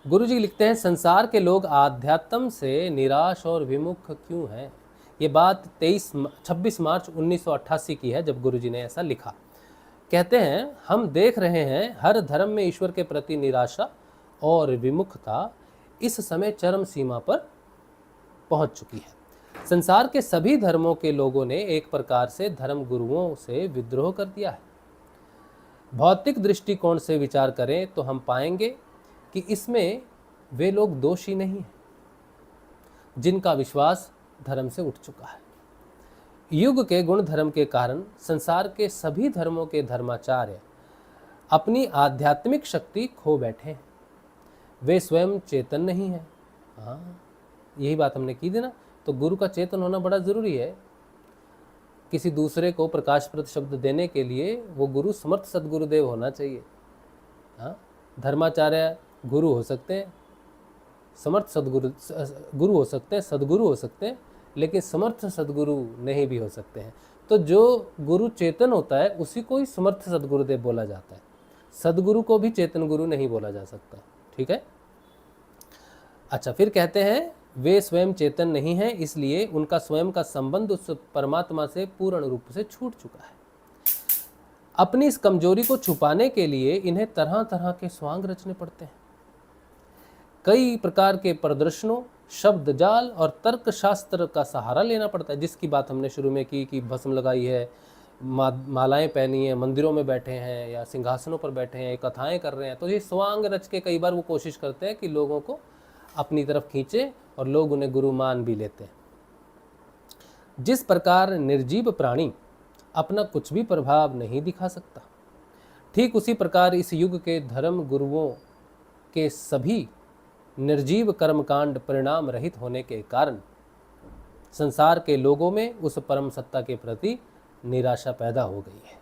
गुरुजी लिखते हैं, संसार के लोग आध्यात्म से निराश और विमुख क्यों हैं। ये बात 26 मार्च 1988 की है जब गुरुजी ने ऐसा लिखा। कहते हैं, हम देख रहे हैं हर धर्म में ईश्वर के प्रति निराशा और विमुखता इस समय चरम सीमा पर पहुंच चुकी है। संसार के सभी धर्मों के लोगों ने एक प्रकार से धर्म गुरुओं से विद्रोह कर दिया है। भौतिक दृष्टिकोण से विचार करें तो हम पाएंगे कि इसमें वे लोग दोषी नहीं हैं जिनका विश्वास धर्म से उठ चुका है। युग के गुण धर्म के कारण संसार के सभी धर्मों के धर्माचार्य अपनी आध्यात्मिक शक्ति खो बैठे हैं। वे स्वयं चेतन नहीं हैं। हाँ, यही बात हमने की थी ना। तो गुरु का चेतन होना बड़ा ज़रूरी है। किसी दूसरे को प्रकाशप्रद शब्द देने के लिए वो गुरु समर्थ सदगुरुदेव होना चाहिए। हाँ, धर्माचार्य गुरु हो सकते हैं, समर्थ सदगुरु गुरु हो सकते हैं, सदगुरु हो सकते हैं, लेकिन समर्थ सदगुरु नहीं भी हो सकते हैं। तो जो गुरु चेतन होता है उसी को ही समर्थ सदगुरुदेव बोला जाता है। सदगुरु को भी चेतन गुरु नहीं बोला जा सकता। ठीक है, अच्छा, फिर कहते हैं वे स्वयं चेतन नहीं हैं, इसलिए उनका स्वयं का संबंध उस परमात्मा से पूर्ण रूप से छूट चुका है। अपनी इस कमजोरी को छुपाने के लिए इन्हें तरह तरह के स्वांग रचने पड़ते हैं। कई प्रकार के प्रदर्शनों, शब्द जाल और तर्क शास्त्र का सहारा लेना पड़ता है, जिसकी बात हमने शुरू में की कि भस्म लगाई है, मालाएं पहनी है, मंदिरों में बैठे हैं या सिंहासनों पर बैठे हैं, कथाएं कर रहे हैं। तो ये स्वांग रच के कई बार वो कोशिश करते हैं कि लोगों को अपनी तरफ खींचे और लोग उन्हें गुरु मान भी लेते हैं। जिस प्रकार निर्जीव प्राणी अपना कुछ भी प्रभाव नहीं दिखा सकता, ठीक उसी प्रकार इस युग के धर्म गुरुओं के सभी निर्जीव कर्मकांड परिणाम रहित होने के कारण संसार के लोगों में उस परम सत्ता के प्रति निराशा पैदा हो गई है।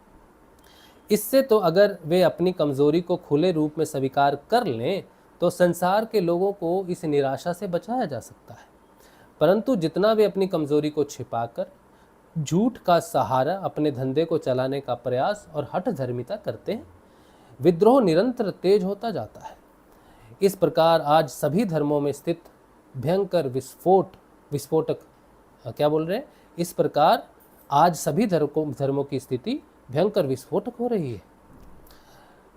इससे तो अगर वे अपनी कमजोरी को खुले रूप में स्वीकार कर लें तो संसार के लोगों को इस निराशा से बचाया जा सकता है। परंतु जितना वे अपनी कमजोरी को छिपाकर झूठ का सहारा अपने धंधे को चलाने का प्रयास और हठ धर्मिता करते हैं, विद्रोह निरंतर तेज होता जाता है। इस प्रकार आज सभी धर्मों में स्थित भयंकर विस्फोटक क्या बोल रहे हैं, इस प्रकार आज सभी धर्मों की स्थिति भयंकर विस्फोटक हो रही है।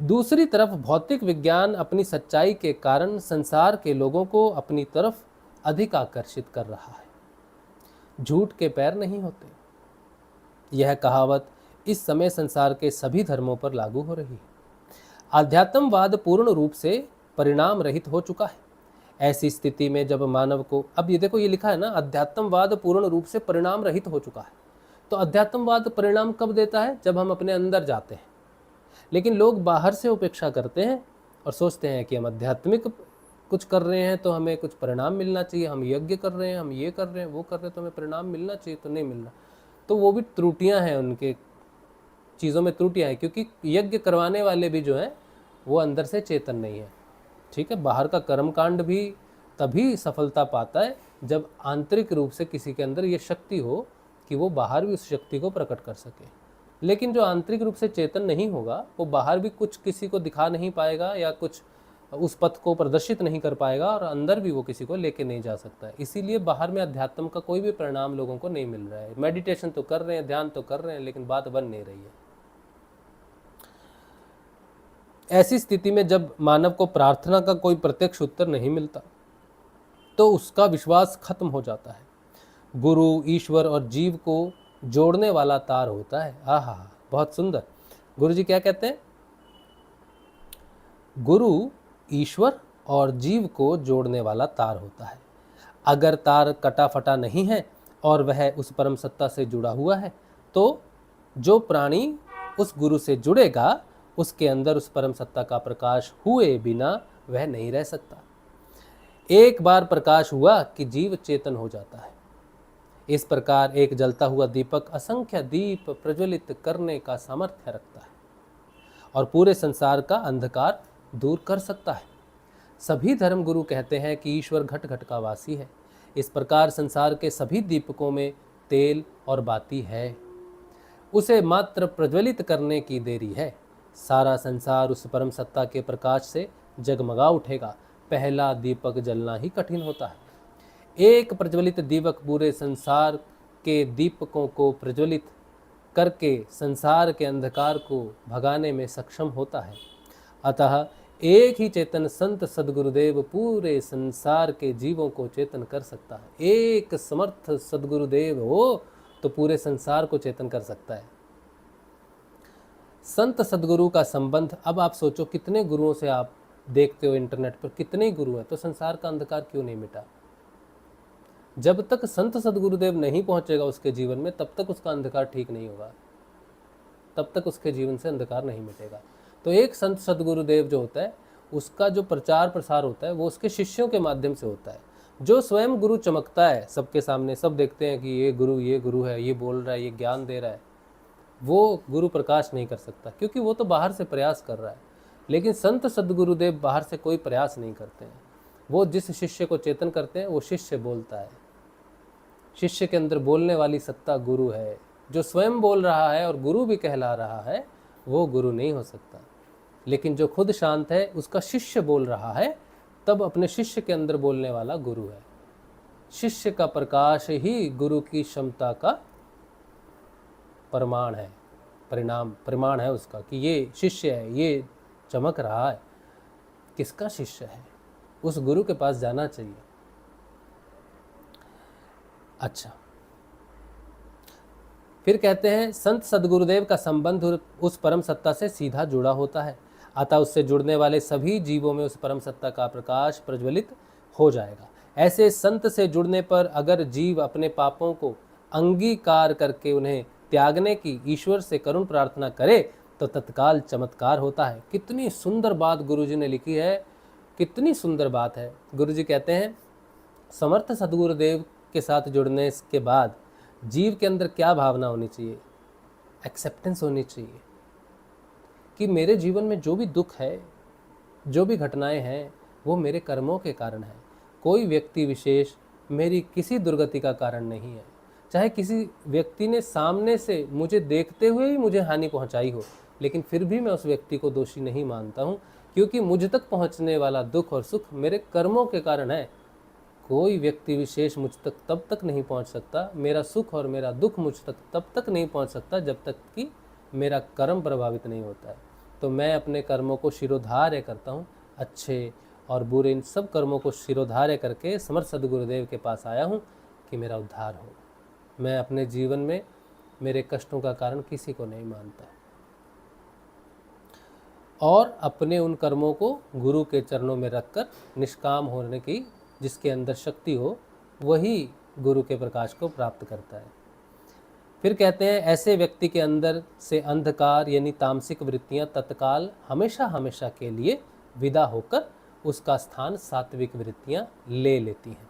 दूसरी तरफ भौतिक विज्ञान अपनी सच्चाई के कारण संसार के लोगों को अपनी तरफ अधिक आकर्षित कर रहा है। झूठ के पैर नहीं होते, यह कहावत इस समय संसार के सभी धर्मों पर लागू हो रही है। आध्यात्मवाद पूर्ण रूप से परिणाम रहित हो चुका है। ऐसी स्थिति में जब मानव को, अब ये देखो, ये लिखा है ना, अध्यात्मवाद पूर्ण रूप से परिणाम रहित हो चुका है। तो अध्यात्मवाद परिणाम कब देता है? जब हम अपने अंदर जाते हैं। लेकिन लोग बाहर से उपेक्षा करते हैं और सोचते हैं कि हम आध्यात्मिक कुछ कर रहे हैं तो हमें कुछ परिणाम मिलना चाहिए, हम यज्ञ कर रहे हैं, हम ये कर रहे हैं, वो कर रहे हैं, तो हमें परिणाम मिलना चाहिए, तो नहीं मिल रहा। तो वो भी त्रुटियां हैं, उनके चीज़ों में त्रुटियां हैं, क्योंकि यज्ञ करवाने वाले भी जो हैं वो अंदर से चेतन नहीं है। ठीक है, बाहर का कर्मकांड भी तभी सफलता पाता है जब आंतरिक रूप से किसी के अंदर ये शक्ति हो कि वो बाहर भी उस शक्ति को प्रकट कर सके। लेकिन जो आंतरिक रूप से चेतन नहीं होगा वो बाहर भी कुछ किसी को दिखा नहीं पाएगा या कुछ उस पथ को प्रदर्शित नहीं कर पाएगा और अंदर भी वो किसी को लेके नहीं जा सकता है। इसीलिए बाहर में अध्यात्म का कोई भी परिणाम लोगों को नहीं मिल रहा है। मेडिटेशन तो कर रहे हैं, ध्यान तो कर रहे हैं, लेकिन बात बन नहीं रही है। ऐसी स्थिति में जब मानव को प्रार्थना का कोई प्रत्यक्ष उत्तर नहीं मिलता तो उसका विश्वास खत्म हो जाता है। गुरु ईश्वर और जीव को जोड़ने वाला तार होता है। आहा, बहुत सुंदर। गुरु जी क्या कहते हैं? गुरु ईश्वर और जीव को जोड़ने वाला तार होता है। अगर तार कटा फटा नहीं है और वह उस परम सत्ता से जुड़ा हुआ है तो जो प्राणी उस गुरु से जुड़ेगा उसके अंदर उस परम सत्ता का प्रकाश हुए बिना वह नहीं रह सकता। एक बार प्रकाश हुआ कि जीव चेतन हो जाता है। इस प्रकार एक जलता हुआ दीपक असंख्य दीप प्रज्वलित करने का सामर्थ्य रखता है और पूरे संसार का अंधकार दूर कर सकता है। सभी धर्म गुरु कहते हैं कि ईश्वर घट घट का वासी है। इस प्रकार संसार के सभी दीपकों में तेल और बाती है। उसे मात्र प्रज्वलित करने की देरी है। सारा संसार उस परम सत्ता के प्रकाश से जगमगा उठेगा। पहला दीपक जलना ही कठिन होता है। एक प्रज्वलित दीपक पूरे संसार के दीपकों को प्रज्वलित करके संसार के अंधकार को भगाने में सक्षम होता है। अतः एक ही चेतन संत सद्गुरुदेव पूरे संसार के जीवों को चेतन कर सकता है। एक समर्थ सद्गुरुदेव हो तो पूरे संसार को चेतन कर सकता है। संत सद्गुरु का संबंध, अब आप सोचो कितने गुरुओं से आप देखते हो इंटरनेट पर, कितने गुरु हैं, तो संसार का अंधकार क्यों नहीं मिटा? जब तक संत सद्गुरुदेव नहीं पहुंचेगा उसके जीवन में, तब तक उसका अंधकार ठीक नहीं होगा, तब तक उसके जीवन से अंधकार नहीं मिटेगा। तो एक संत सद्गुरुदेव जो होता है उसका जो प्रचार प्रसार होता है वो उसके शिष्यों के माध्यम से होता है। जो स्वयं गुरु चमकता है सबके सामने, सब देखते हैं कि ये गुरु है, ये बोल रहा है, ये ज्ञान दे रहा है, वो गुरु प्रकाश नहीं कर सकता, क्योंकि वो तो बाहर से प्रयास कर रहा है। लेकिन संत सद्गुरुदेव बाहर से कोई प्रयास नहीं करते हैं। वो जिस शिष्य को चेतन करते हैं वो शिष्य बोलता है। शिष्य के अंदर बोलने वाली सत्ता गुरु है। जो स्वयं बोल रहा है और गुरु भी कहला रहा है वो गुरु नहीं हो सकता। लेकिन जो खुद शांत है उसका शिष्य बोल रहा है, तब अपने शिष्य के अंदर बोलने वाला गुरु है। शिष्य का प्रकाश ही गुरु की क्षमता का प्रमाण है, प्रमाण है उसका कि ये शिष्य है, ये चमक रहा है। किसका शिष्य है? उस गुरु के पास जाना चाहिए। अच्छा, फिर कहते हैं संत सद्गुरुदेव का संबंध उस परम सत्ता से सीधा जुड़ा होता है। अतः उससे जुड़ने वाले सभी जीवों में उस परम सत्ता का प्रकाश प्रज्वलित हो जाएगा। ऐसे संत से जुड़ने पर अगर जीव अपने पापों को अंगीकार करके उन्हें त्यागने की ईश्वर से करुण प्रार्थना करे तो तत्काल चमत्कार होता है। कितनी सुंदर बात गुरुजी ने लिखी है, कितनी सुंदर बात है। गुरुजी कहते हैं समर्थ सद्गुरुदेव के साथ जुड़ने के बाद जीव के अंदर क्या भावना होनी चाहिए? एक्सेप्टेंस होनी चाहिए कि मेरे जीवन में जो भी दुख है, जो भी घटनाएं हैं, वो मेरे कर्मों के कारण है। कोई व्यक्ति विशेष मेरी किसी दुर्गति का कारण नहीं है। चाहे किसी व्यक्ति ने सामने से मुझे देखते हुए ही मुझे हानि पहुंचाई हो, लेकिन फिर भी मैं उस व्यक्ति को दोषी नहीं मानता हूं, क्योंकि मुझ तक पहुंचने वाला दुख और सुख मेरे कर्मों के कारण है। कोई व्यक्ति विशेष मुझ तक तब तक नहीं पहुंच सकता, मेरा सुख और मेरा दुख मुझ तक तब तक नहीं पहुंच सकता जब तक कि मेरा कर्म प्रभावित नहीं होता है। तो मैं अपने कर्मों को शिरोधार्य करता हूँ, अच्छे और बुरे इन सब कर्मों को शिरोधार्य करके समर्थ सद्गुरुदेव के पास आया हूँ कि मेरा उद्धार हो। मैं अपने जीवन में मेरे कष्टों का कारण किसी को नहीं मानता और अपने उन कर्मों को गुरु के चरणों में रखकर निष्काम होने की जिसके अंदर शक्ति हो, वही गुरु के प्रकाश को प्राप्त करता है। फिर कहते हैं ऐसे व्यक्ति के अंदर से अंधकार यानी तामसिक वृत्तियां तत्काल हमेशा हमेशा के लिए विदा होकर उसका स्थान सात्विक वृत्तियां ले लेती हैं।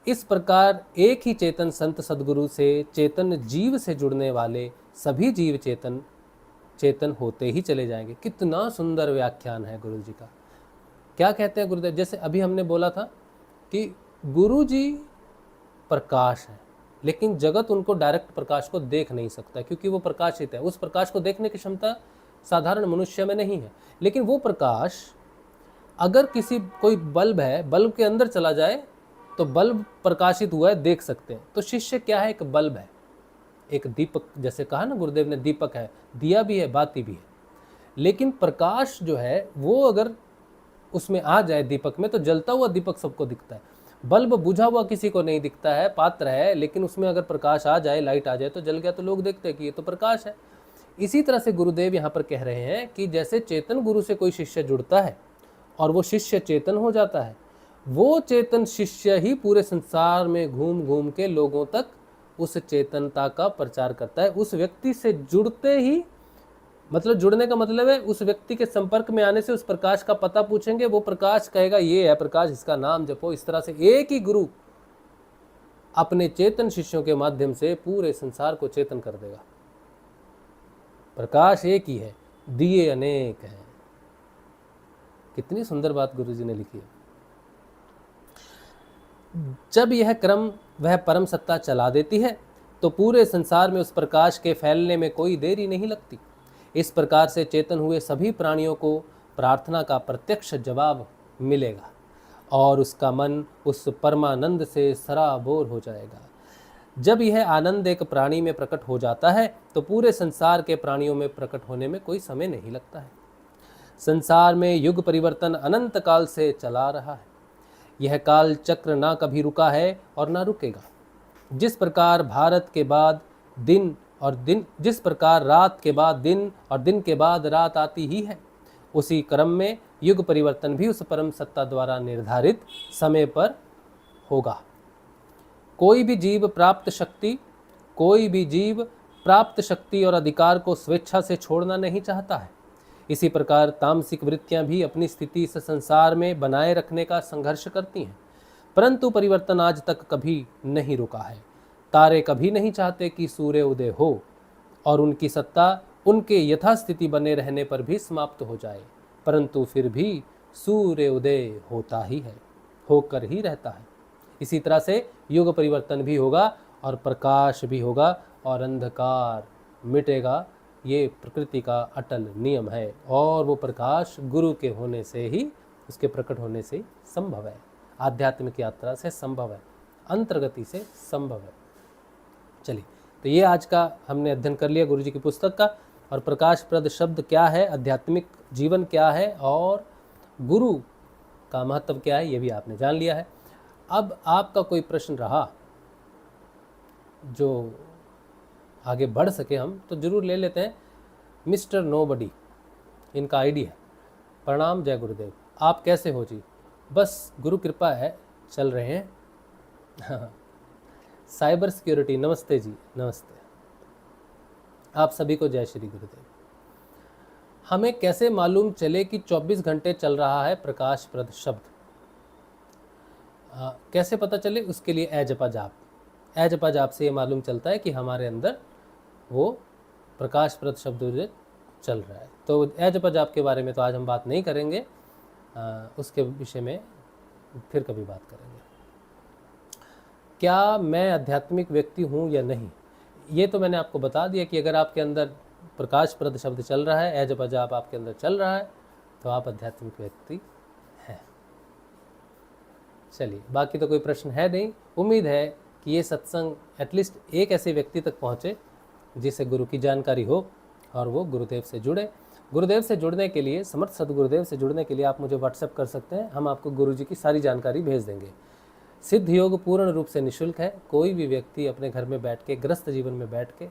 इस प्रकार एक ही चेतन संत सद्गुरु से चेतन जीव से जुड़ने वाले सभी जीव चेतन होते ही चले जाएंगे। कितना सुंदर व्याख्यान है गुरु जी का। क्या कहते हैं गुरुदेव? जैसे अभी हमने बोला था कि गुरु जी प्रकाश है, लेकिन जगत उनको डायरेक्ट प्रकाश को देख नहीं सकता क्योंकि वो प्रकाशित है। उस प्रकाश को देखने की क्षमता साधारण मनुष्य में नहीं है। लेकिन वो प्रकाश अगर कोई बल्ब है, बल्ब के अंदर चला जाए तो बल्ब प्रकाशित हुआ है, देख सकते हैं। तो शिष्य क्या है? एक बल्ब है, एक दीपक। जैसे कहा ना गुरुदेव ने, दीपक है, दिया भी है, बाती भी है। लेकिन प्रकाश जो है वो अगर उसमें आ जाए दीपक में तो जलता हुआ दीपक सबको दिखता है। बल्ब बुझा हुआ किसी को नहीं दिखता है, पात्र है, लेकिन उसमें अगर प्रकाश आ जाए, लाइट आ जाए तो जल गया, तो लोग देखते हैं कि ये तो प्रकाश है। इसी तरह से गुरुदेव यहाँ पर कह रहे हैं कि जैसे चेतन गुरु से कोई शिष्य जुड़ता है और वो शिष्य चेतन हो जाता है, वो चेतन शिष्य ही पूरे संसार में घूम घूम के लोगों तक उस चेतनता का प्रचार करता है। उस व्यक्ति से जुड़ते ही, मतलब जुड़ने का मतलब है उस व्यक्ति के संपर्क में आने से उस प्रकाश का पता पूछेंगे, वो प्रकाश कहेगा ये है प्रकाश, इसका नाम जपो। इस तरह से एक ही गुरु अपने चेतन शिष्यों के माध्यम से पूरे संसार को चेतन कर देगा। प्रकाश एक ही है, दिए अनेक हैं। कितनी सुंदर बात गुरुजी ने लिखी है। जब यह क्रम वह परम सत्ता चला देती है तो पूरे संसार में उस प्रकाश के फैलने में कोई देरी नहीं लगती। इस प्रकार से चेतन हुए सभी प्राणियों को प्रार्थना का प्रत्यक्ष जवाब मिलेगा और उसका मन उस परमानंद से सराबोर हो जाएगा। जब यह आनंद एक प्राणी में प्रकट हो जाता है तो पूरे संसार के प्राणियों में प्रकट होने में कोई समय नहीं लगता है। संसार में युग परिवर्तन अनंत काल से चला रहा है। यह काल चक्र ना कभी रुका है और ना रुकेगा। जिस प्रकार भारत के बाद दिन और दिन जिस प्रकार रात के बाद दिन और दिन के बाद रात आती ही है, उसी क्रम में युग परिवर्तन भी उस परम सत्ता द्वारा निर्धारित समय पर होगा। कोई भी जीव प्राप्त शक्ति और अधिकार को स्वेच्छा से छोड़ना नहीं चाहता है। इसी प्रकार तामसिक वृत्तियां भी अपनी स्थिति इस संसार में बनाए रखने का संघर्ष करती हैं, परंतु परिवर्तन आज तक कभी नहीं रुका है। तारे कभी नहीं चाहते कि सूर्य उदय हो और उनकी सत्ता उनके यथास्थिति बने रहने पर भी समाप्त हो जाए, परंतु फिर भी सूर्य उदय होता ही है, होकर ही रहता है। इसी तरह से युग परिवर्तन भी होगा और प्रकाश भी होगा और अंधकार मिटेगा। ये प्रकृति का अटल नियम है और वो प्रकाश गुरु के होने से ही, उसके प्रकट होने से ही संभव है, आध्यात्मिक यात्रा से संभव है, अंतर्गति से संभव है। चलिए, तो ये आज का हमने अध्ययन कर लिया गुरु जी की पुस्तक का, और प्रकाशप्रद शब्द क्या है, आध्यात्मिक जीवन क्या है और गुरु का महत्व क्या है, ये भी आपने जान लिया है। अब आपका कोई प्रश्न रहा जो आगे बढ़ सके हम तो जरूर ले लेते हैं। मिस्टर नोबडी इनका आईडी है। प्रणाम, जय गुरुदेव। आप कैसे हो जी? बस गुरु कृपा है, चल रहे हैं। साइबर सिक्योरिटी, नमस्ते जी, नमस्ते। आप सभी को जय श्री गुरुदेव। हमें कैसे मालूम चले कि 24 घंटे चल रहा है प्रकाशप्रद शब्द? कैसे पता चले? उसके लिए ए जपा जाप, ए जपा जाप से ये मालूम चलता है कि हमारे अंदर वो प्रकाशप्रद शब्द चल रहा है। तो ए जपा जाप के बारे में तो आज हम बात नहीं करेंगे, उसके विषय में फिर कभी बात करेंगे। क्या मैं आध्यात्मिक व्यक्ति हूँ या नहीं? ये तो मैंने आपको बता दिया कि अगर आपके अंदर प्रकाशप्रद शब्द चल रहा है, ए जपा जाप आपके अंदर चल रहा है, तो आप आध्यात्मिक व्यक्ति हैं। चलिए, बाकी तो कोई प्रश्न है नहीं। उम्मीद है कि ये सत्संग एटलीस्ट एक ऐसे व्यक्ति तक पहुँचे जिसे गुरु की जानकारी हो और वो गुरुदेव से जुड़े। गुरुदेव से जुड़ने के लिए, समर्थ सदगुरुदेव से जुड़ने के लिए आप मुझे व्हाट्सएप कर सकते हैं, हम आपको गुरु जी की सारी जानकारी भेज देंगे। सिद्ध योग पूर्ण रूप से निःशुल्क है। कोई भी व्यक्ति अपने घर में बैठ के, गृहस्थ जीवन में बैठ के,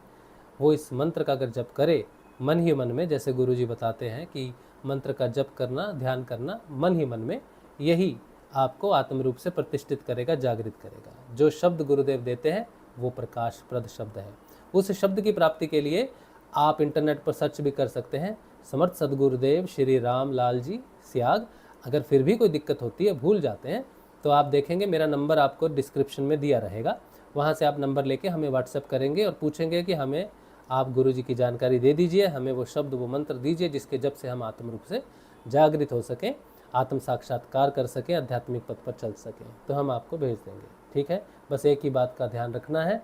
वो इस मंत्र का अगर जप करे मन ही मन में, जैसे गुरु जी बताते हैं कि मंत्र का जप करना, ध्यान करना मन ही मन में, यही आपको आत्म रूप से प्रतिष्ठित करेगा, जागृत करेगा। जो शब्द गुरुदेव देते हैं वो प्रकाशप्रद शब्द है। उस शब्द की प्राप्ति के लिए आप इंटरनेट पर सर्च भी कर सकते हैं, समर्थ सदगुरुदेव श्री राम लाल जी सियाग। अगर फिर भी कोई दिक्कत होती है, भूल जाते हैं, तो आप देखेंगे मेरा नंबर आपको डिस्क्रिप्शन में दिया रहेगा, वहाँ से आप नंबर लेके हमें व्हाट्सएप करेंगे और पूछेंगे कि हमें आप गुरु जी की जानकारी दे दीजिए, हमें वो शब्द, वो मंत्र दीजिए जिसके जब से हम आत्म रूप से जागृत हो सकें, आत्म साक्षात्कार कर सकें, आध्यात्मिक पथ पर चल सकें, तो हम आपको भेज देंगे। ठीक है, बस एक ही बात का ध्यान रखना है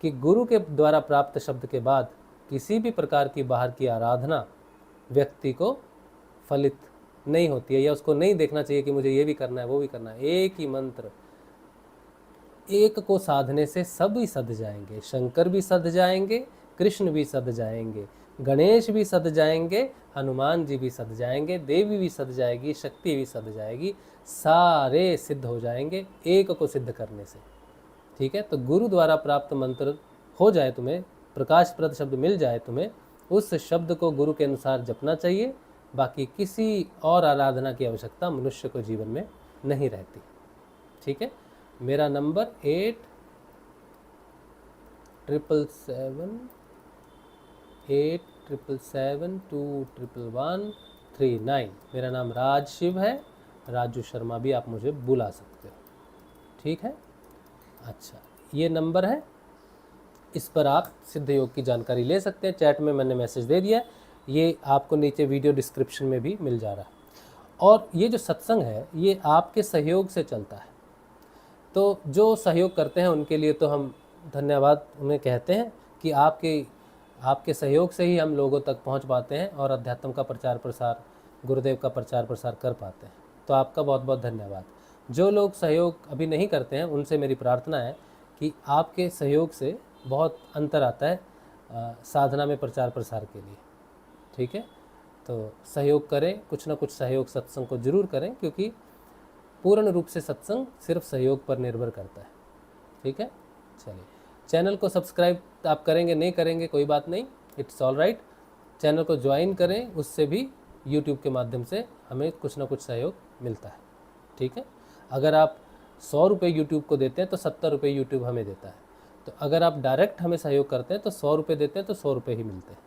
कि गुरु के द्वारा प्राप्त शब्द के बाद किसी भी प्रकार की बाहर की आराधना व्यक्ति को फलित नहीं होती है, या उसको नहीं देखना चाहिए कि मुझे ये भी करना है, वो भी करना है। एक ही मंत्र, एक को साधने से सब ही सध जाएंगे। शंकर भी सध जाएंगे, कृष्ण भी सध जाएंगे, गणेश भी सध जाएंगे, हनुमान जी भी सध जाएंगे, देवी भी सध जाएगी, शक्ति भी सध जाएगी, सारे सिद्ध हो जाएंगे एक को सिद्ध करने से। ठीक है, तो गुरु द्वारा प्राप्त मंत्र हो जाए तुम्हें, प्रकाशप्रद शब्द मिल जाए तुम्हें, उस शब्द को गुरु के अनुसार जपना चाहिए। बाकी किसी और आराधना की आवश्यकता मनुष्य को जीवन में नहीं रहती। ठीक है, मेरा नंबर 877727121139। मेरा नाम राज शिव है, राजू शर्मा भी आप मुझे बुला सकते हो। ठीक है, अच्छा, ये नंबर है, इस पर आप सिद्ध योग की जानकारी ले सकते हैं। चैट में मैंने मैसेज दे दिया, ये आपको नीचे वीडियो डिस्क्रिप्शन में भी मिल जा रहा है। और ये जो सत्संग है ये आपके सहयोग से चलता है, तो जो सहयोग करते हैं उनके लिए तो हम धन्यवाद उन्हें कहते हैं कि आपके सहयोग से ही हम लोगों तक पहुंच पाते हैं और अध्यात्म का प्रचार प्रसार, गुरुदेव का प्रचार प्रसार कर पाते हैं। तो आपका बहुत बहुत धन्यवाद। जो लोग सहयोग अभी नहीं करते हैं उनसे मेरी प्रार्थना है कि आपके सहयोग से बहुत अंतर आता है साधना में प्रचार प्रसार के लिए। ठीक है, तो सहयोग करें, कुछ ना कुछ सहयोग सत्संग को जरूर करें, क्योंकि पूर्ण रूप से सत्संग सिर्फ सहयोग पर निर्भर करता है। ठीक है, चलिए, चैनल को सब्सक्राइब आप करेंगे नहीं करेंगे कोई बात नहीं, इट्स ऑल राइट। चैनल को ज्वाइन करें, उससे भी यूट्यूब के माध्यम से हमें कुछ ना कुछ सहयोग मिलता है। ठीक है, अगर आप 100 रुपये यूट्यूब को देते हैं तो 70 रुपये यूट्यूब हमें देता है। तो अगर आप डायरेक्ट हमें सहयोग करते हैं तो 100 रुपये देते हैं तो 100 रुपये ही मिलते हैं।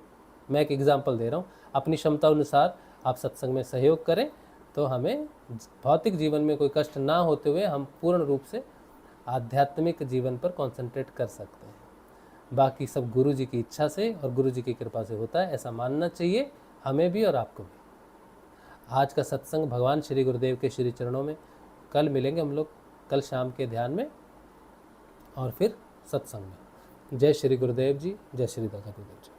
मैं एक एग्जांपल दे रहा हूँ, अपनी क्षमता अनुसार आप सत्संग में सहयोग करें तो हमें भौतिक जीवन में कोई कष्ट ना होते हुए हम पूर्ण रूप से आध्यात्मिक जीवन पर कंसंट्रेट कर सकते हैं। बाकी सब गुरु जी की इच्छा से और गुरु जी की कृपा से होता है, ऐसा मानना चाहिए हमें भी और आपको भी। आज का सत्संग भगवान श्री गुरुदेव के श्री चरणों में। कल मिलेंगे हम लोग, कल शाम के ध्यान में और फिर सत्संग में। जय श्री गुरुदेव जी, जय श्री दादा गुरुदेव जी।